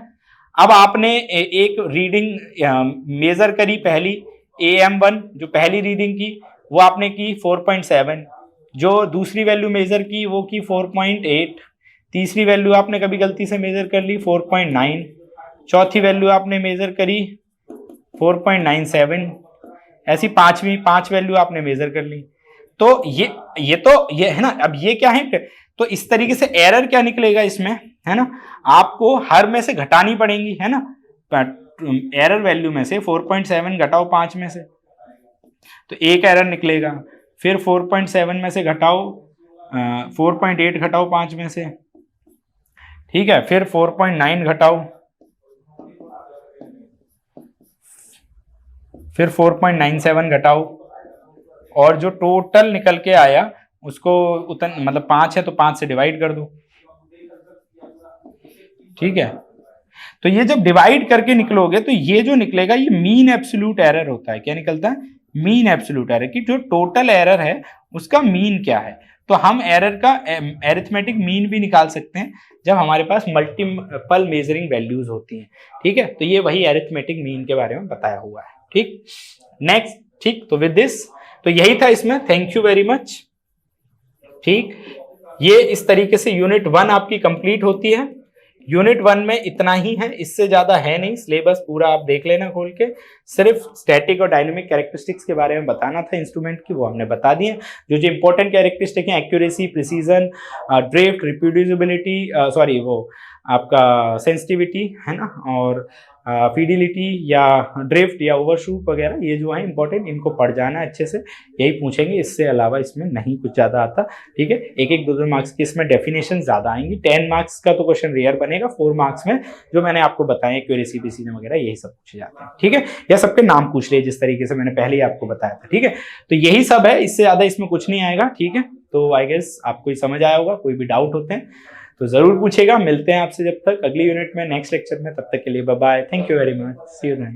अब आपने एक रीडिंग मेजर करी, पहली AM1 जो पहली रीडिंग की वो आपने की 4.7, जो दूसरी वैल्यू मेजर की वो की 4.8, तीसरी वैल्यू आपने कभी गलती से मेजर कर ली 4.9, चौथी वैल्यू आपने मेजर करी 4.97, ऐसी पांच वैल्यू आपने मेजर कर ली। तो ये है ना। अब ये क्या है, तो इस तरीके से एरर क्या निकलेगा इसमें, है ना, आपको हर में से घटानी पड़ेंगी, है ना, एरर वैल्यू में से 4.7 घटाओ 5 में से, तो एक एरर निकलेगा। फिर 4.7 में से घटाओ 4.8 घटाओ 5 में से, ठीक है, फिर 4.9 घटाओ, फिर 4.97 घटाओ, और जो टोटल निकल के आया उसको मतलब 5 है तो 5 से डिवाइड कर दो, ठीक है। तो ये जब डिवाइड करके निकलोगे तो ये जो निकलेगा ये मीन एब्सोल्यूट एरर होता है। क्या निकलता है? मीन एब्सोल्यूट एरर, कि जो टोटल एरर है उसका मीन क्या है। तो हम एरर का एरिथमेटिक मीन भी निकाल सकते हैं जब हमारे पास मल्टीपल मेजरिंग वैल्यूज होती हैं, ठीक है। तो ये वही एरिथमेटिक मीन के बारे में बताया हुआ है, ठीक। नेक्स्ट, ठीक। तो विद दिस, तो यही था इसमें। थैंक यू वेरी मच, ठीक। ये इस तरीके से यूनिट 1 आपकी कंप्लीट होती है। यूनिट 1 में इतना ही है, इससे ज्यादा है नहीं। सिलेबस पूरा आप देख लेना खोल के। सिर्फ स्टैटिक और डायनेमिक कैरेक्टरिस्टिक्स के बारे में बताना था इंस्ट्रूमेंट की, वो हमने बता दिए। जो जो इंपॉर्टेंट कैरेक्टरिस्टिक है, accuracy, precision, drift, reproducibility, sorry वो आपका सेंसिटिविटी है ना, और फिडिलिटी या ड्रिफ्ट या ओवरशूट वगैरह, ये जो है इंपॉर्टेंट, इनको पढ़ जाना है अच्छे से। यही पूछेंगे, इससे अलावा इसमें नहीं कुछ ज्यादा आता, ठीक है। एक एक 2-2 मार्क्स की इसमें डेफिनेशन ज्यादा आएंगी। 10 मार्क्स का तो क्वेश्चन रेयर बनेगा। 4 मार्क्स में जो मैंने आपको बताया एक्यूरेसी, प्रिसीजन वगैरह, यही सब पूछे जाते हैं, ठीक है। या सबके नाम पूछ लिए जिस तरीके से मैंने पहले ही आपको बताया था, ठीक है। तो यही सब है, इससे ज्यादा इसमें कुछ नहीं आएगा, ठीक है। तो आई गेस आपको ये समझ आया होगा। कोई भी डाउट होते हैं तो जरूर पूछेगा। मिलते हैं आपसे जब तक अगली यूनिट में, नेक्स्ट लेक्चर में। तब तक के लिए bye bye, thank you very much, see you then.